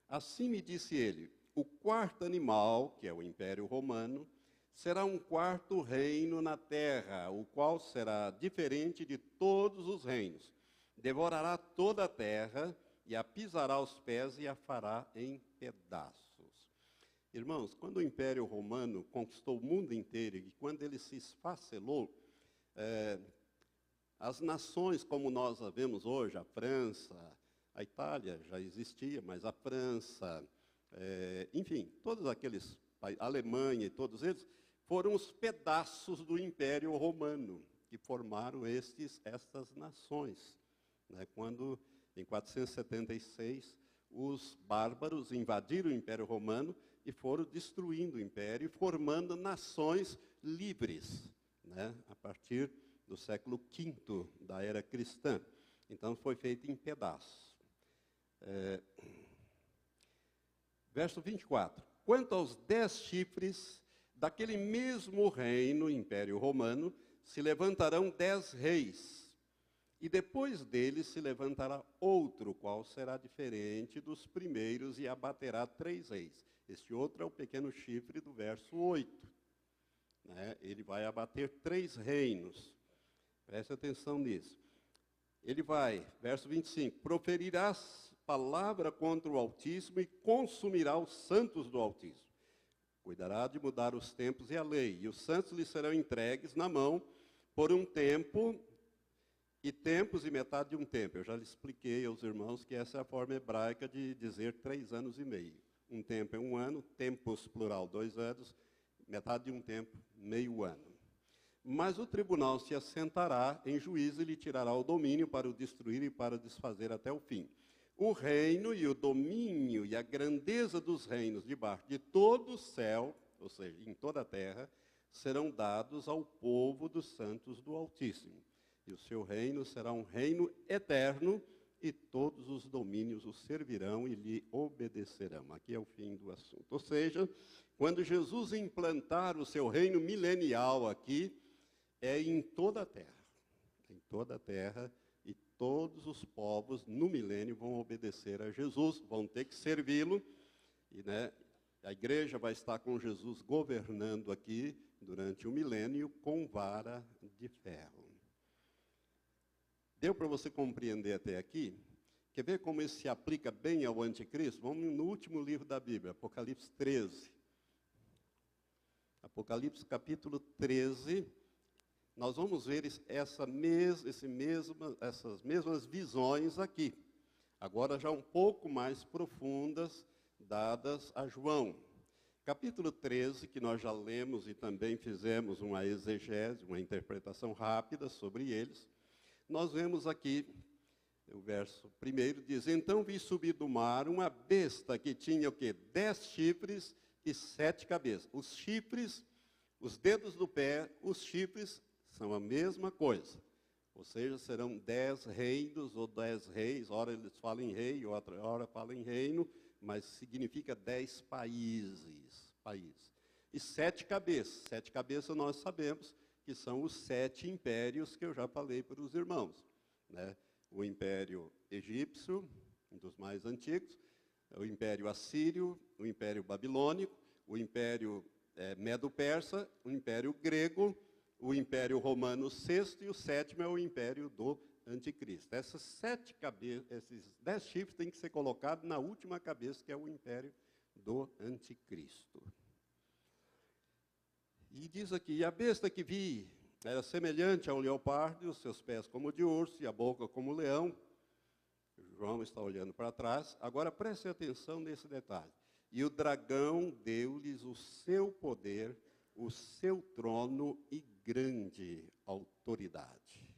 Assim me disse ele, o quarto animal, que é o Império Romano, será um quarto reino na terra, o qual será diferente de todos os reinos. Devorará toda a terra e a pisará aos pés e a fará em pedaços. Irmãos, quando o Império Romano conquistou o mundo inteiro e quando ele se esfacelou, as nações como nós a vemos hoje, a França, a Itália já existia, mas a França, enfim, todos aqueles países, a Alemanha e todos eles, foram os pedaços do Império Romano que formaram estas nações. Né? Quando, em 476, os bárbaros invadiram o Império Romano e foram destruindo o Império, formando nações livres, né? A partir do século V da era cristã. Então, foi feito em pedaços. Verso 24. Quanto aos 10 chifres, daquele mesmo reino, Império Romano, se levantarão 10 reis, e depois deles se levantará outro, qual será diferente dos primeiros, e abaterá 3 reis. Este outro é o pequeno chifre do verso 8. Né? Ele vai abater 3 reinos. Preste atenção nisso. Ele vai, verso 25, proferirás palavra contra o Altíssimo e consumirá os santos do Altíssimo. Cuidará de mudar os tempos e a lei, e os santos lhe serão entregues na mão por um tempo, e tempos e metade de um tempo. Eu já lhe expliquei aos irmãos que essa é a forma hebraica de dizer 3 anos e meio. Um tempo é 1 ano, tempos, plural, 2 anos, metade de um tempo, meio ano. Mas o tribunal se assentará em juízo e lhe tirará o domínio para o destruir e para o desfazer até o fim. O reino e o domínio e a grandeza dos reinos debaixo de todo o céu, ou seja, em toda a terra, serão dados ao povo dos santos do Altíssimo. E o seu reino será um reino eterno, e todos os domínios o servirão e lhe obedecerão. Aqui é o fim do assunto. Ou seja, quando Jesus implantar o seu reino milenial aqui, é em toda a terra. Em toda a terra, e todos os povos no milênio vão obedecer a Jesus, vão ter que servi-lo, e né, a igreja vai estar com Jesus governando aqui durante o milênio com vara de ferro. Deu para você compreender até aqui? Quer ver como isso se aplica bem ao anticristo? Vamos no último livro da Bíblia, Apocalipse 13. Apocalipse capítulo 13, nós vamos ver essas mesmas visões aqui. Agora já um pouco mais profundas, dadas a João. Capítulo 13, que nós já lemos e também fizemos uma exegese, uma interpretação rápida sobre eles. Nós vemos aqui, o verso 1 diz, então vi subir do mar uma besta que tinha o quê? 10 chifres e 7 cabeças. Os chifres, os dedos do pé, os chifres são a mesma coisa. Ou seja, serão 10 reinos ou 10 reis. Ora eles falam em rei, outra hora falam em reino, mas significa 10 países. E 7 cabeças. 7 cabeças nós sabemos que são os 7 impérios que eu já falei para os irmãos. Né? O Império Egípcio, um dos mais antigos, o Império Assírio, o Império Babilônico, o Império Medo-Persa, o Império Grego, o Império Romano VI, e o 7º é o Império do Anticristo. Essas 7 cabeças, esses 10 chifres têm que ser colocados na última cabeça, que é o Império do Anticristo. E diz aqui, e a besta que vi era semelhante ao leopardo, e os seus pés como de urso, e a boca como leão. João está olhando para trás. Agora preste atenção nesse detalhe. E o dragão deu-lhes o seu poder, o seu trono e grande autoridade.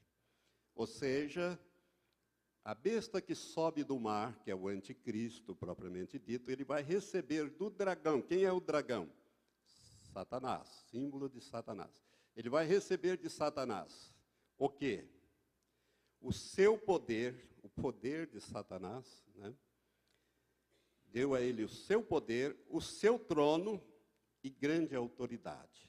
Ou seja, a besta que sobe do mar, que é o anticristo propriamente dito, ele vai receber do dragão. Quem é o dragão? Satanás, símbolo de Satanás. Ele vai receber de Satanás o quê? o seu poder, o poder de Satanás, né? Deu a ele o seu poder, o seu trono e grande autoridade.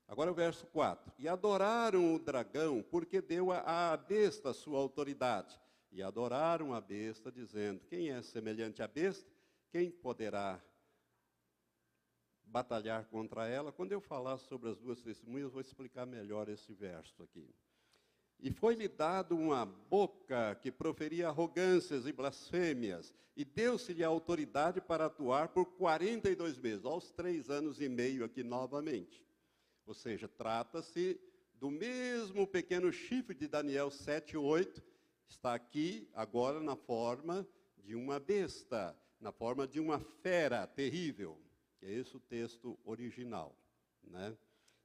Agora o verso 4. E adoraram o dragão, porque deu à besta a sua autoridade. E adoraram a besta, dizendo, quem é semelhante à besta? Quem poderá batalhar contra ela? Quando eu falar sobre as duas testemunhas, eu vou explicar melhor esse verso aqui. E foi-lhe dado uma boca que proferia arrogâncias e blasfêmias, e deu-se-lhe a autoridade para atuar por 42 meses, aos 3 anos e meio aqui novamente. Ou seja, trata-se do mesmo pequeno chifre de Daniel 7:8, está aqui agora na forma de uma besta, na forma de uma fera terrível, que é esse o texto original, né?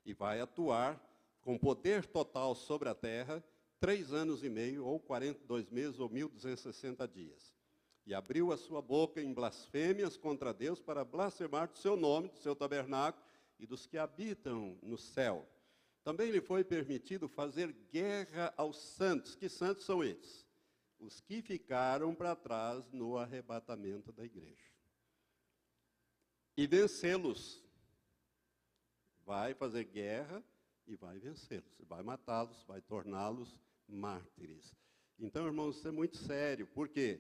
E vai atuar com poder total sobre a terra, 3 anos e meio, ou 42 meses, ou 1260 dias. E abriu a sua boca em blasfêmias contra Deus para blasfemar do seu nome, do seu tabernáculo e dos que habitam no céu. Também lhe foi permitido fazer guerra aos santos. Que santos são esses? Os que ficaram para trás no arrebatamento da igreja. E vencê-los. Vai fazer guerra e vai vencê-los, vai matá-los, vai torná-los mártires. Então, irmãos, isso é muito sério. Por quê?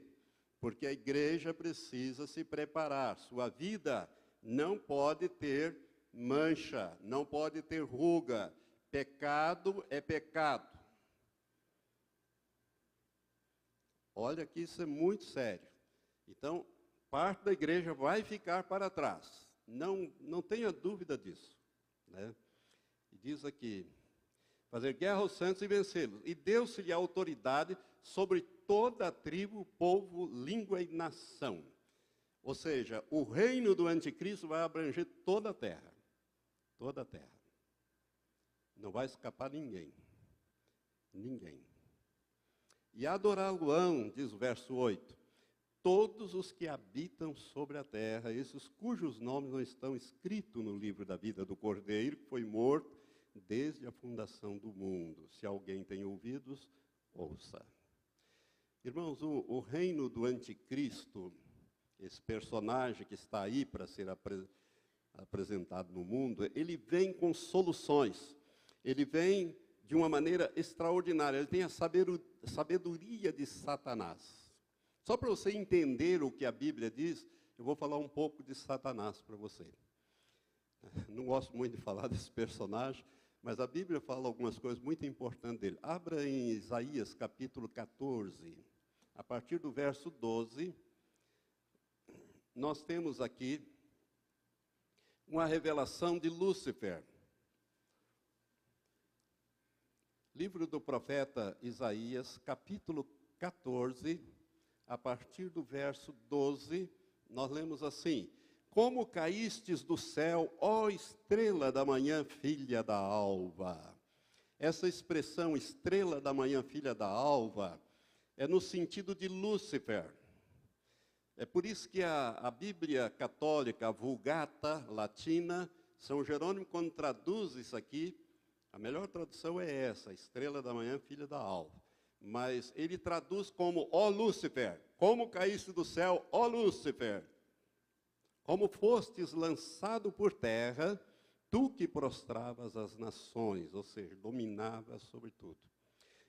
Porque a igreja precisa se preparar. Sua vida não pode ter mancha, não pode ter ruga. Pecado é pecado. Olha que isso é muito sério. Então, parte da igreja vai ficar para trás. Não tenha dúvida disso, né? E diz aqui, fazer guerra aos santos e vencê-los. E deu-se-lhe a autoridade sobre toda a tribo, povo, língua e nação. Ou seja, o reino do anticristo vai abranger toda a terra. Toda a terra. Não vai escapar ninguém. Ninguém. E adorá-lo-ão, diz o verso 8, todos os que habitam sobre a terra, esses cujos nomes não estão escritos no livro da vida do Cordeiro, que foi morto desde a fundação do mundo. Se alguém tem ouvidos, ouça. Irmãos, o reino do anticristo, esse personagem que está aí para ser apresentado no mundo, ele vem com soluções. Ele vem de uma maneira extraordinária. Ele tem a sabedoria de Satanás. Só para você entender o que a Bíblia diz, eu vou falar um pouco de Satanás para você. Não gosto muito de falar desse personagem, mas a Bíblia fala algumas coisas muito importantes dele. Abra em Isaías capítulo 14, a partir do verso 12, nós temos aqui uma revelação de Lúcifer. Livro do profeta Isaías, capítulo 14, a partir do verso 12, nós lemos assim: como caístes do céu, ó estrela da manhã, filha da alva. Essa expressão, estrela da manhã, filha da alva, é no sentido de Lúcifer. É por isso que a Bíblia católica, a Vulgata latina, São Jerônimo, quando traduz isso aqui, a melhor tradução é essa, estrela da manhã, filha da alva. Mas ele traduz como, ó Lúcifer, como caíste do céu, ó Lúcifer. Como fostes lançado por terra, tu que prostravas as nações, ou seja, dominavas sobre tudo.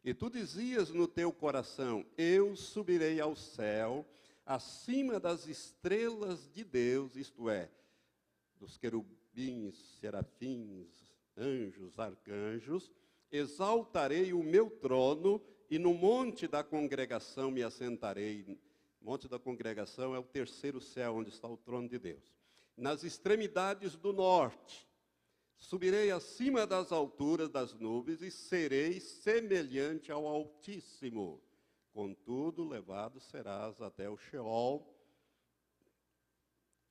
E tu dizias no teu coração, eu subirei ao céu, acima das estrelas de Deus, isto é, dos querubins, serafins, anjos, arcanjos, exaltarei o meu trono e no monte da congregação me assentarei. Monte da congregação é o terceiro céu, onde está o trono de Deus. Nas extremidades do norte, subirei acima das alturas das nuvens e serei semelhante ao Altíssimo. Contudo, levado serás até o Sheol,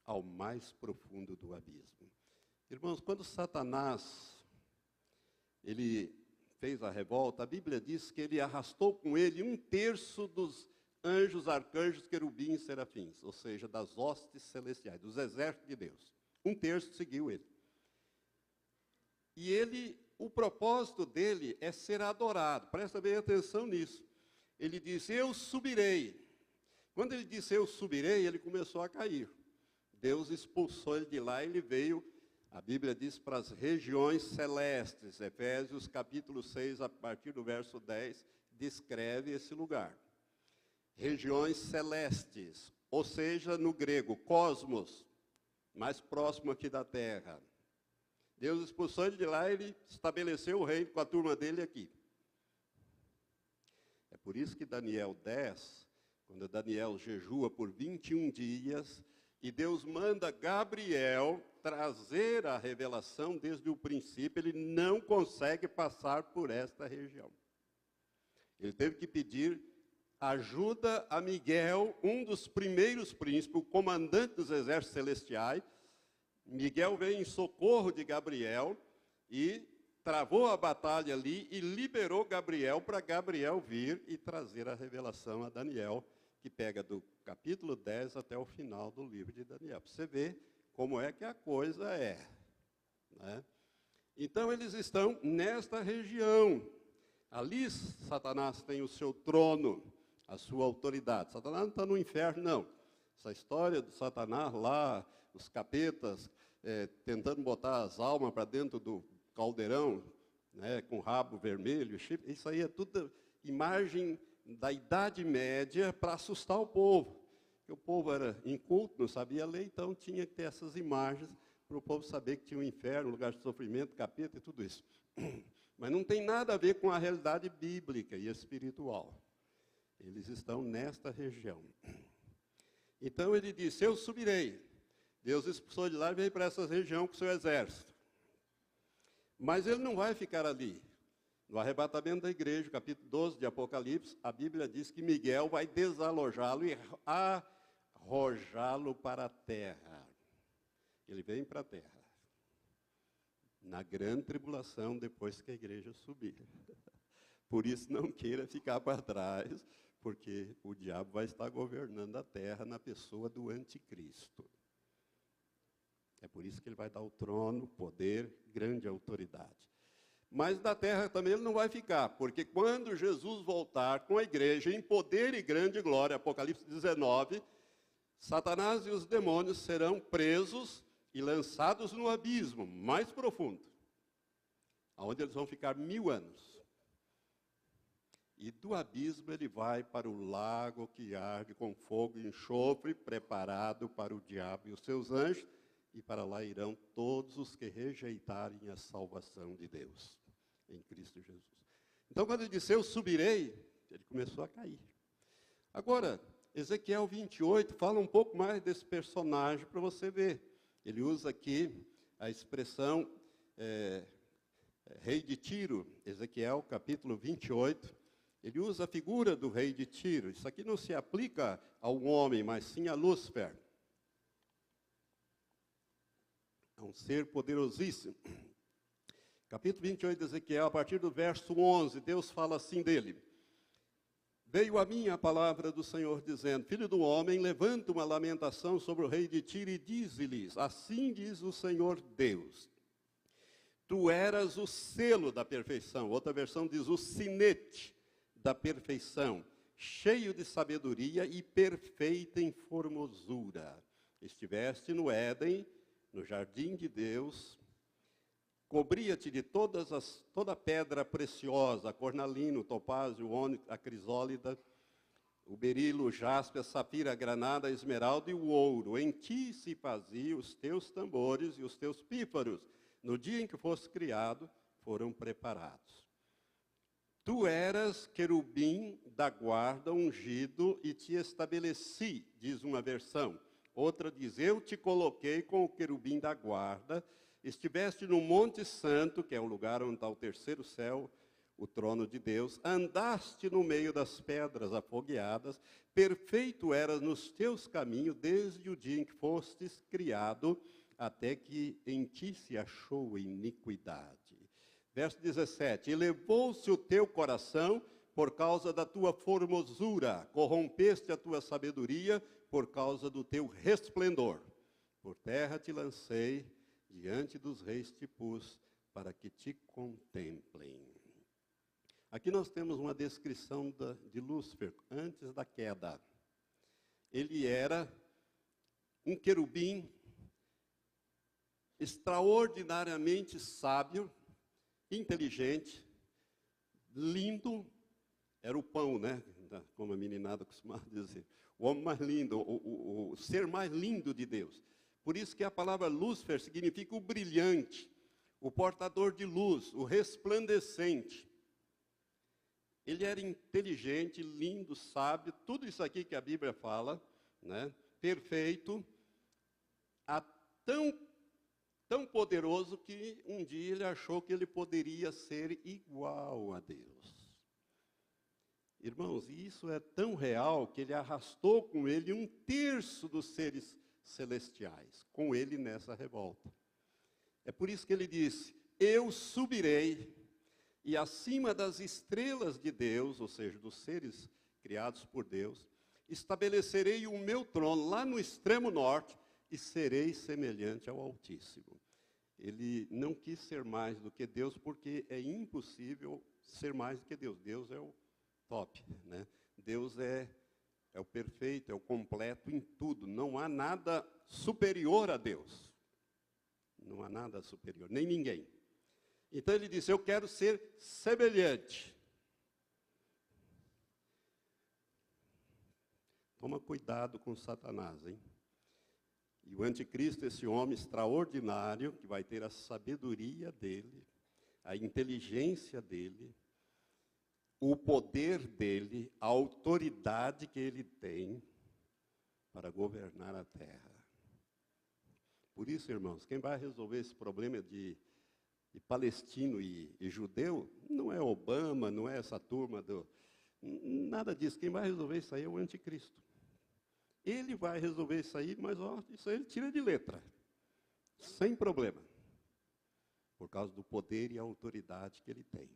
ao mais profundo do abismo. Irmãos, quando Satanás, ele fez a revolta, a Bíblia diz que ele arrastou com ele 1/3 dos anjos, arcanjos, querubins e serafins, ou seja, das hostes celestiais, dos exércitos de Deus. 1/3 seguiu ele. E ele, o propósito dele é ser adorado. Presta bem atenção nisso. ele disse, eu subirei. Quando ele disse, eu subirei, ele começou a cair. Deus expulsou ele de lá e ele veio, a Bíblia diz, para as regiões celestes. Efésios capítulo 6, a partir do verso 10, descreve esse lugar. Regiões celestes, ou seja, no grego, cosmos, mais próximo aqui da terra. Deus expulsou ele de lá e ele estabeleceu o reino com a turma dele aqui. É por isso que Daniel 10, quando Daniel jejua por 21 dias, e Deus manda Gabriel trazer a revelação desde o princípio, ele não consegue passar por esta região. Ele teve que pedir ajuda a Miguel, um dos primeiros príncipes, o comandante dos exércitos celestiais. Miguel veio em socorro de Gabriel e travou a batalha ali e liberou Gabriel para Gabriel vir e trazer a revelação a Daniel, que pega do capítulo 10 até o final do livro de Daniel. Para você ver como é que a coisa é, né? Então, eles estão nesta região. Ali, Satanás tem o seu trono, a sua autoridade. Satanás não está no inferno, não. Essa história do Satanás lá, os capetas, tentando botar as almas para dentro do caldeirão, né, com rabo vermelho, chifre, isso aí é tudo imagem da Idade Média para assustar o povo. Porque o povo era inculto, não sabia ler, então tinha que ter essas imagens para o povo saber que tinha um inferno, um lugar de sofrimento, capeta e tudo isso. Mas não tem nada a ver com a realidade bíblica e espiritual. Eles estão nesta região. Então ele disse, eu subirei. Deus expulsou de lá e veio para essa região com o seu exército. Mas ele não vai ficar ali. No arrebatamento da igreja, capítulo 12 de Apocalipse, a Bíblia diz que Miguel vai desalojá-lo e arrojá-lo para a terra. Ele vem para a terra. Na grande tribulação, depois que a igreja subir. Por isso, não queira ficar para trás, porque o diabo vai estar governando a terra na pessoa do anticristo. É por isso que ele vai dar o trono, poder, grande autoridade. Mas da terra também ele não vai ficar, porque quando Jesus voltar com a igreja em poder e grande glória, Apocalipse 19, Satanás e os demônios serão presos e lançados no abismo mais profundo, onde eles vão ficar 1000 anos. E do abismo ele vai para o lago que arde com fogo e enxofre, preparado para o diabo e os seus anjos, e para lá irão todos os que rejeitarem a salvação de Deus, em Cristo Jesus. Então, quando ele disse, eu subirei, ele começou a cair. Agora, Ezequiel 28 fala um pouco mais desse personagem para você ver. Ele usa aqui a expressão rei de Tiro, Ezequiel capítulo 28. Ele usa a figura do rei de Tiro. Isso aqui não se aplica ao homem, mas sim a Lúcifer. É um ser poderosíssimo. Capítulo 28 de Ezequiel, a partir do verso 11, Deus fala assim dele. Veio a mim a palavra do Senhor, dizendo, filho do homem, levanta uma lamentação sobre o rei de Tiro e dize-lhes, assim diz o Senhor Deus, tu eras o selo da perfeição. Outra versão diz o sinete da perfeição, cheio de sabedoria e perfeita em formosura. Estiveste no Éden, no jardim de Deus, cobria-te de toda pedra preciosa, cornalino, topázio, ônix, a crisólida, o berilo, o jaspe, a safira, a granada, a esmeralda e o ouro. Em ti se faziam os teus tambores e os teus pífaros. No dia em que foste criado, foram preparados. Tu eras querubim da guarda, ungido, e te estabeleci, diz uma versão. Outra diz, eu te coloquei com o querubim da guarda, estiveste no Monte Santo, que é o lugar onde está o terceiro céu, o trono de Deus, andaste no meio das pedras afogueadas, perfeito eras nos teus caminhos, desde o dia em que fostes criado, até que em ti se achou iniquidade. Verso 17, elevou-se o teu coração por causa da tua formosura, corrompeste a tua sabedoria por causa do teu resplendor. Por terra te lancei, diante dos reis te pus, para que te contemplem. Aqui nós temos uma descrição de Lúcifer antes da queda. Ele era um querubim extraordinariamente sábio, inteligente, lindo, era o pão, né? Como a meninada costumava dizer. O homem mais lindo, o ser mais lindo de Deus. Por isso que a palavra Lúcifer significa o brilhante, o portador de luz, o resplandecente. Ele era inteligente, lindo, sábio, tudo isso aqui que a Bíblia fala, né? Perfeito, tão poderoso que um dia ele achou que ele poderia ser igual a Deus. Irmãos, isso é tão real que ele arrastou com ele 1/3 dos seres celestiais, com ele nessa revolta. É por isso que ele disse, eu subirei, e acima das estrelas de Deus, ou seja, dos seres criados por Deus, estabelecerei o meu trono lá no extremo norte, e serei semelhante ao Altíssimo. Ele não quis ser mais do que Deus, porque é impossível ser mais do que Deus. Deus é o top, né? Deus é o perfeito, é o completo em tudo. Não há nada superior a Deus. Não há nada superior, nem ninguém. Então ele disse, eu quero ser semelhante. Toma cuidado com Satanás, hein? E o anticristo, esse homem extraordinário, que vai ter a sabedoria dele, a inteligência dele, o poder dele, a autoridade que ele tem para governar a terra. Por isso, irmãos, quem vai resolver esse problema de palestino e judeu, não é Obama, não é essa turma nada disso. Quem vai resolver isso aí é o anticristo. Ele vai resolver isso aí, mas isso aí ele tira de letra, sem problema, por causa do poder e a autoridade que ele tem,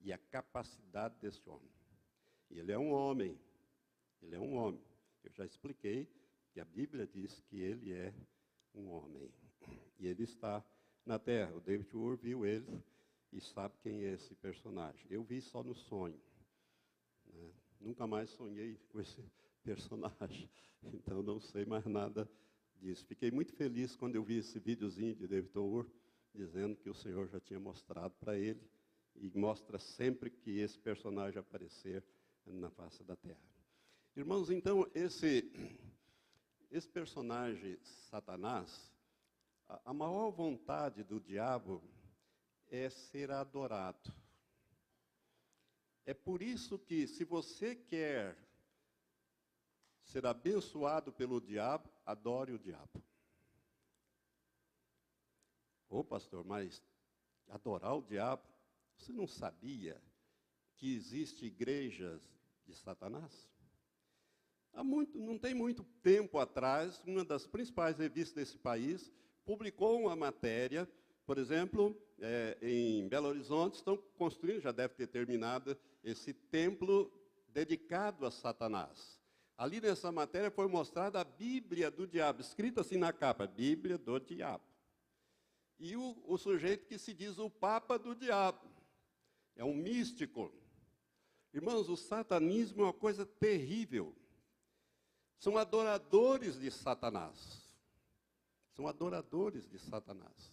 e a capacidade desse homem. E ele é um homem, Eu já expliquei que a Bíblia diz que ele é um homem, e ele está na terra. O David Ur viu ele e sabe quem é esse personagem. Eu vi só no sonho, né? Nunca mais sonhei com esse personagem, então não sei mais nada disso. Fiquei muito feliz quando eu vi esse videozinho de David Ur, dizendo que o Senhor já tinha mostrado para ele, e mostra sempre que esse personagem aparecer na face da terra. Irmãos, então, esse personagem, Satanás, a maior vontade do diabo é ser adorado. É por isso que, se você quer ser abençoado pelo diabo, adore o diabo. Ô pastor, mas adorar o diabo? Você não sabia que existem igrejas de Satanás? Não tem muito tempo atrás, uma das principais revistas desse país publicou uma matéria, por exemplo, em Belo Horizonte, estão construindo, já deve ter terminado, esse templo dedicado a Satanás. Ali nessa matéria foi mostrada a Bíblia do diabo, escrito assim na capa, Bíblia do diabo. E o sujeito que se diz o Papa do diabo, é um místico. Irmãos, o satanismo é uma coisa terrível. São adoradores de Satanás. São adoradores de Satanás.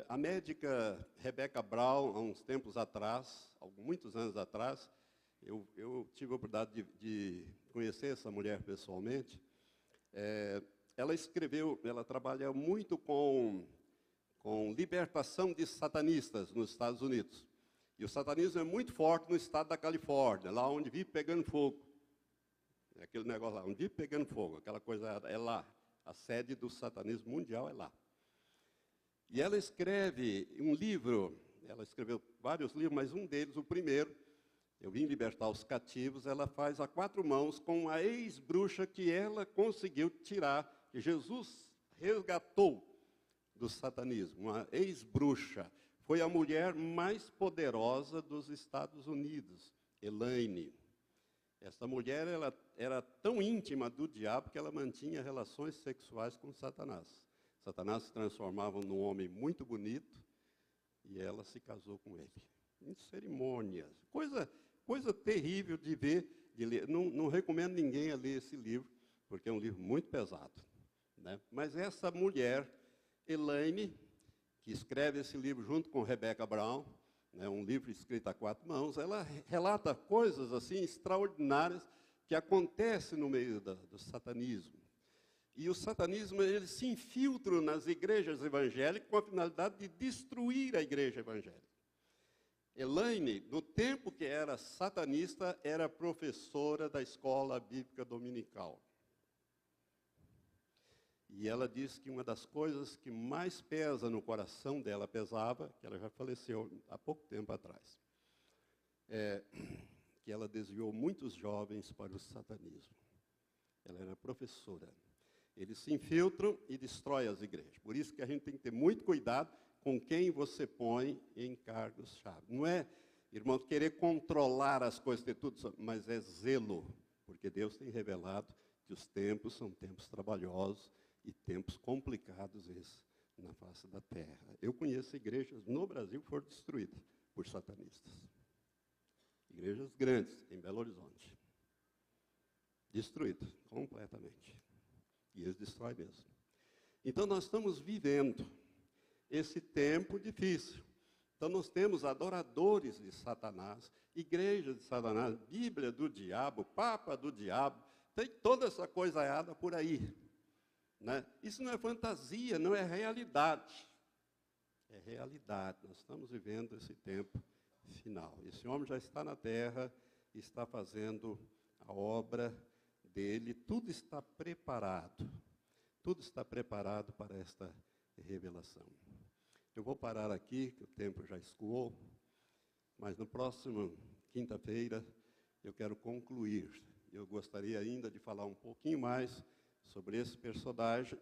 A médica Rebecca Brown, há uns tempos atrás, muitos anos atrás, eu tive a oportunidade de conhecer essa mulher pessoalmente. Ela trabalha muito com libertação de satanistas nos Estados Unidos. E o satanismo é muito forte no estado da Califórnia, lá onde vive pegando fogo. É aquele negócio lá, onde vive pegando fogo, aquela coisa é lá. A sede do satanismo mundial é lá. E ela escreve um livro, ela escreveu vários livros, mas um deles, o primeiro, Eu Vim Libertar os Cativos, ela faz a 4 mãos com a ex-bruxa que ela conseguiu tirar, que Jesus resgatou do satanismo, uma ex-bruxa. Foi a mulher mais poderosa dos Estados Unidos, Elaine. Essa mulher era tão íntima do diabo que ela mantinha relações sexuais com Satanás. Satanás se transformava num homem muito bonito e ela se casou com ele. em cerimônias. Coisa terrível de ver, de ler. Não recomendo ninguém a ler esse livro, porque é um livro muito pesado, né? Mas essa mulher, Elaine, que escreve esse livro junto com Rebecca Brown, né, um livro escrito a 4 mãos, ela relata coisas assim extraordinárias que acontecem no meio do satanismo. E o satanismo, ele se infiltra nas igrejas evangélicas com a finalidade de destruir a igreja evangélica. Elaine, no tempo que era satanista, era professora da escola bíblica dominical. E ela disse que uma das coisas que mais pesa no coração dela, pesava, que ela já faleceu há pouco tempo atrás, é que ela desviou muitos jovens para o satanismo. Ela era professora. Eles se infiltram e destroem as igrejas. Por isso que a gente tem que ter muito cuidado com quem você põe em cargos-chave. Não é, irmão, querer controlar as coisas de tudo, mas é zelo, porque Deus tem revelado que os tempos são tempos trabalhosos e tempos complicados esses na face da terra. Eu conheço igrejas no Brasil que foram destruídas por satanistas. Igrejas grandes, em Belo Horizonte. Destruídas completamente. E eles destroem mesmo. Então, nós estamos vivendo esse tempo difícil. Então, nós temos adoradores de Satanás, igreja de Satanás, Bíblia do diabo, Papa do diabo, tem toda essa coisa errada por aí. Né? Isso não é fantasia, não é realidade. É realidade. Nós estamos vivendo esse tempo final. Esse homem já está na terra, está fazendo a obra dele, tudo está preparado. Tudo está preparado para esta revelação. Eu vou parar aqui, que o tempo já escoou, mas no próximo quinta-feira eu quero concluir. Eu gostaria ainda de falar um pouquinho mais sobre esse personagem.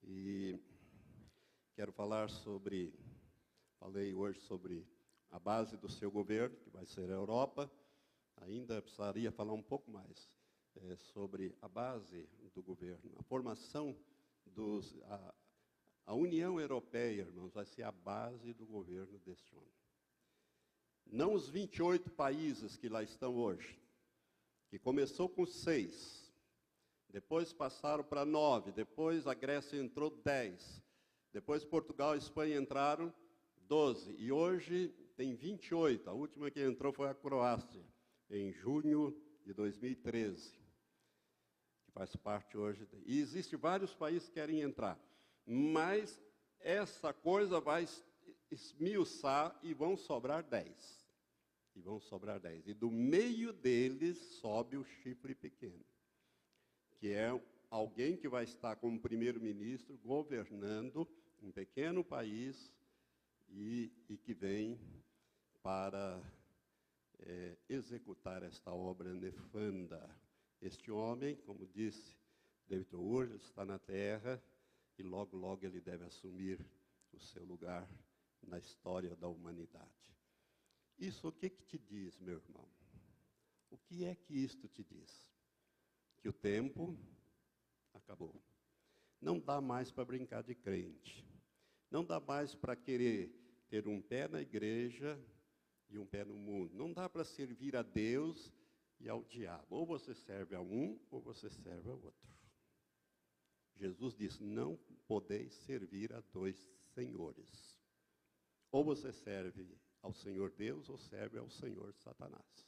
E quero falar falei hoje sobre a base do seu governo, que vai ser a Europa. Ainda precisaria falar um pouco mais sobre a base do governo. A formação a União Europeia, irmãos, vai ser a base do governo deste homem. Não os 28 países que lá estão hoje, que começou com 6, depois passaram para 9, depois a Grécia entrou 10, depois Portugal e Espanha entraram 12, e hoje tem 28, a última que entrou foi a Croácia, em junho de 2013, que faz parte hoje. E existem vários países que querem entrar, mas essa coisa vai esmiuçar e vão sobrar 10. E vão sobrar 10. E do meio deles sobe o chifre pequeno, que é alguém que vai estar como primeiro-ministro governando um pequeno país e que vem para executar esta obra nefanda. Este homem, como disse David Wood, está na terra e logo, logo ele deve assumir o seu lugar na história da humanidade. Isso o que te diz, meu irmão? O que é que isto te diz? Que o tempo acabou. Não dá mais para brincar de crente. Não dá mais para querer ter um pé na igreja e um pé no mundo. Não dá para servir a Deus e ao diabo. Ou você serve a um, ou você serve ao outro. Jesus disse, não podeis servir a 2 senhores. Ou você serve ao Senhor Deus, ou serve ao Senhor Satanás.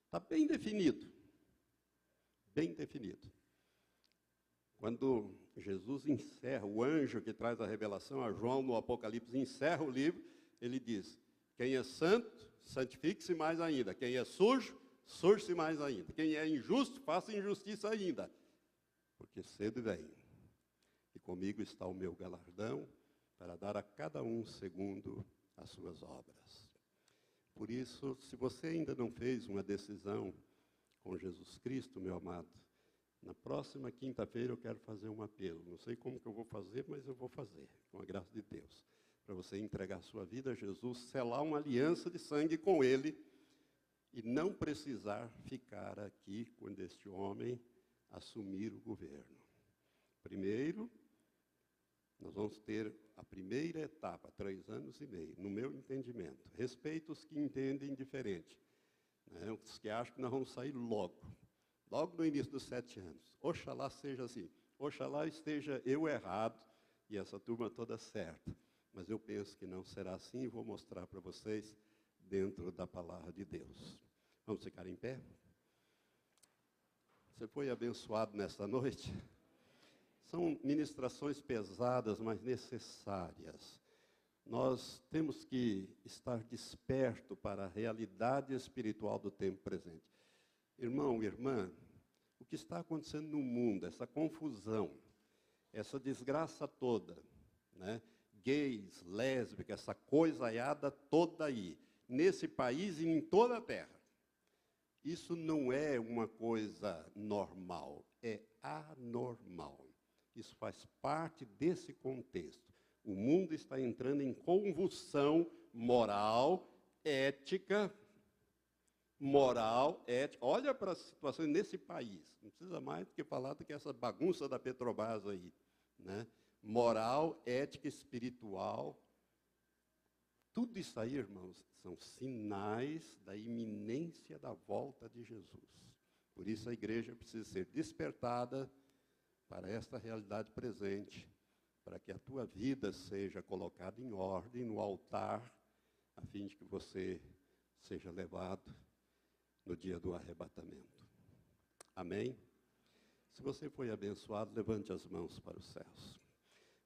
Está bem definido. Bem definido. Quando Jesus encerra, o anjo que traz a revelação a João no Apocalipse, encerra o livro, ele diz, quem é santo, santifique-se mais ainda. Quem é sujo, suje-se mais ainda. Quem é injusto, faça injustiça ainda. Porque cedo vem. E comigo está o meu galardão, para dar a cada um segundo as suas obras. Por isso, se você ainda não fez uma decisão com Jesus Cristo, meu amado, na próxima quinta-feira eu quero fazer um apelo. Não sei como que eu vou fazer, mas eu vou fazer, com a graça de Deus. Para você entregar sua vida a Jesus, selar uma aliança de sangue com Ele e não precisar ficar aqui quando este homem assumir o governo. Primeiro, nós vamos ter a A primeira etapa, 3 anos e meio, no meu entendimento. Respeito os que entendem diferente, né? Os que acham que nós vamos sair logo no início dos 7 anos. Oxalá seja assim. Oxalá esteja eu errado e essa turma toda certa. Mas eu penso que não será assim e vou mostrar para vocês dentro da palavra de Deus. Vamos ficar em pé? Você foi abençoado nesta noite? São ministrações pesadas, mas necessárias. Nós temos que estar desperto para a realidade espiritual do tempo presente. Irmão, irmã, o que está acontecendo no mundo, essa confusão, essa desgraça toda, né? Gays, lésbicas, essa coisaiada toda aí, nesse país e em toda a terra. Isso não é uma coisa normal, é anormal. Isso faz parte desse contexto. O mundo está entrando em convulsão moral, ética. Olha para a situação nesse país. Não precisa mais do que falar do que essa bagunça da Petrobras aí, né? Moral, ética, espiritual. Tudo isso aí, irmãos, são sinais da iminência da volta de Jesus. Por isso a igreja precisa ser despertada para esta realidade presente, para que a tua vida seja colocada em ordem no altar, a fim de que você seja levado no dia do arrebatamento. Amém? Se você foi abençoado, levante as mãos para os céus.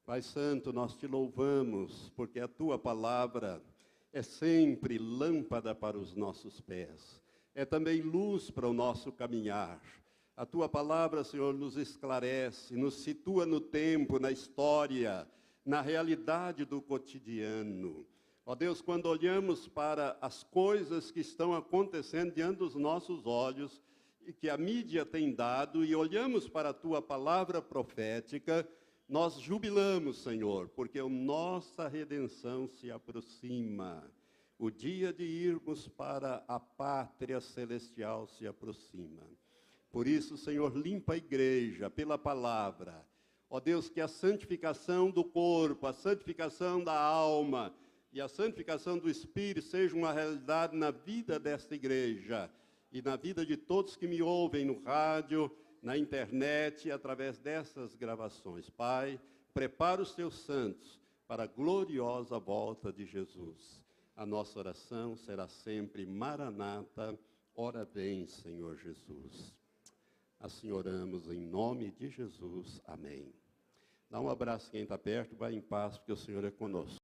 Pai Santo, nós te louvamos, porque a tua palavra é sempre lâmpada para os nossos pés, é também luz para o nosso caminhar. A tua palavra, Senhor, nos esclarece, nos situa no tempo, na história, na realidade do cotidiano. Ó Deus, quando olhamos para as coisas que estão acontecendo diante dos nossos olhos, e que a mídia tem dado, e olhamos para a tua palavra profética, nós jubilamos, Senhor, porque a nossa redenção se aproxima. O dia de irmos para a pátria celestial se aproxima. Por isso, Senhor, limpa a igreja pela palavra. Ó Deus, que a santificação do corpo, a santificação da alma e a santificação do espírito seja uma realidade na vida desta igreja e na vida de todos que me ouvem no rádio, na internet, através dessas gravações. Pai, prepara os teus santos para a gloriosa volta de Jesus. A nossa oração será sempre: Maranata, ora vem, Senhor Jesus. Assim oramos em nome de Jesus. Amém. Dá um abraço a quem está perto, vai em paz, porque o Senhor é conosco.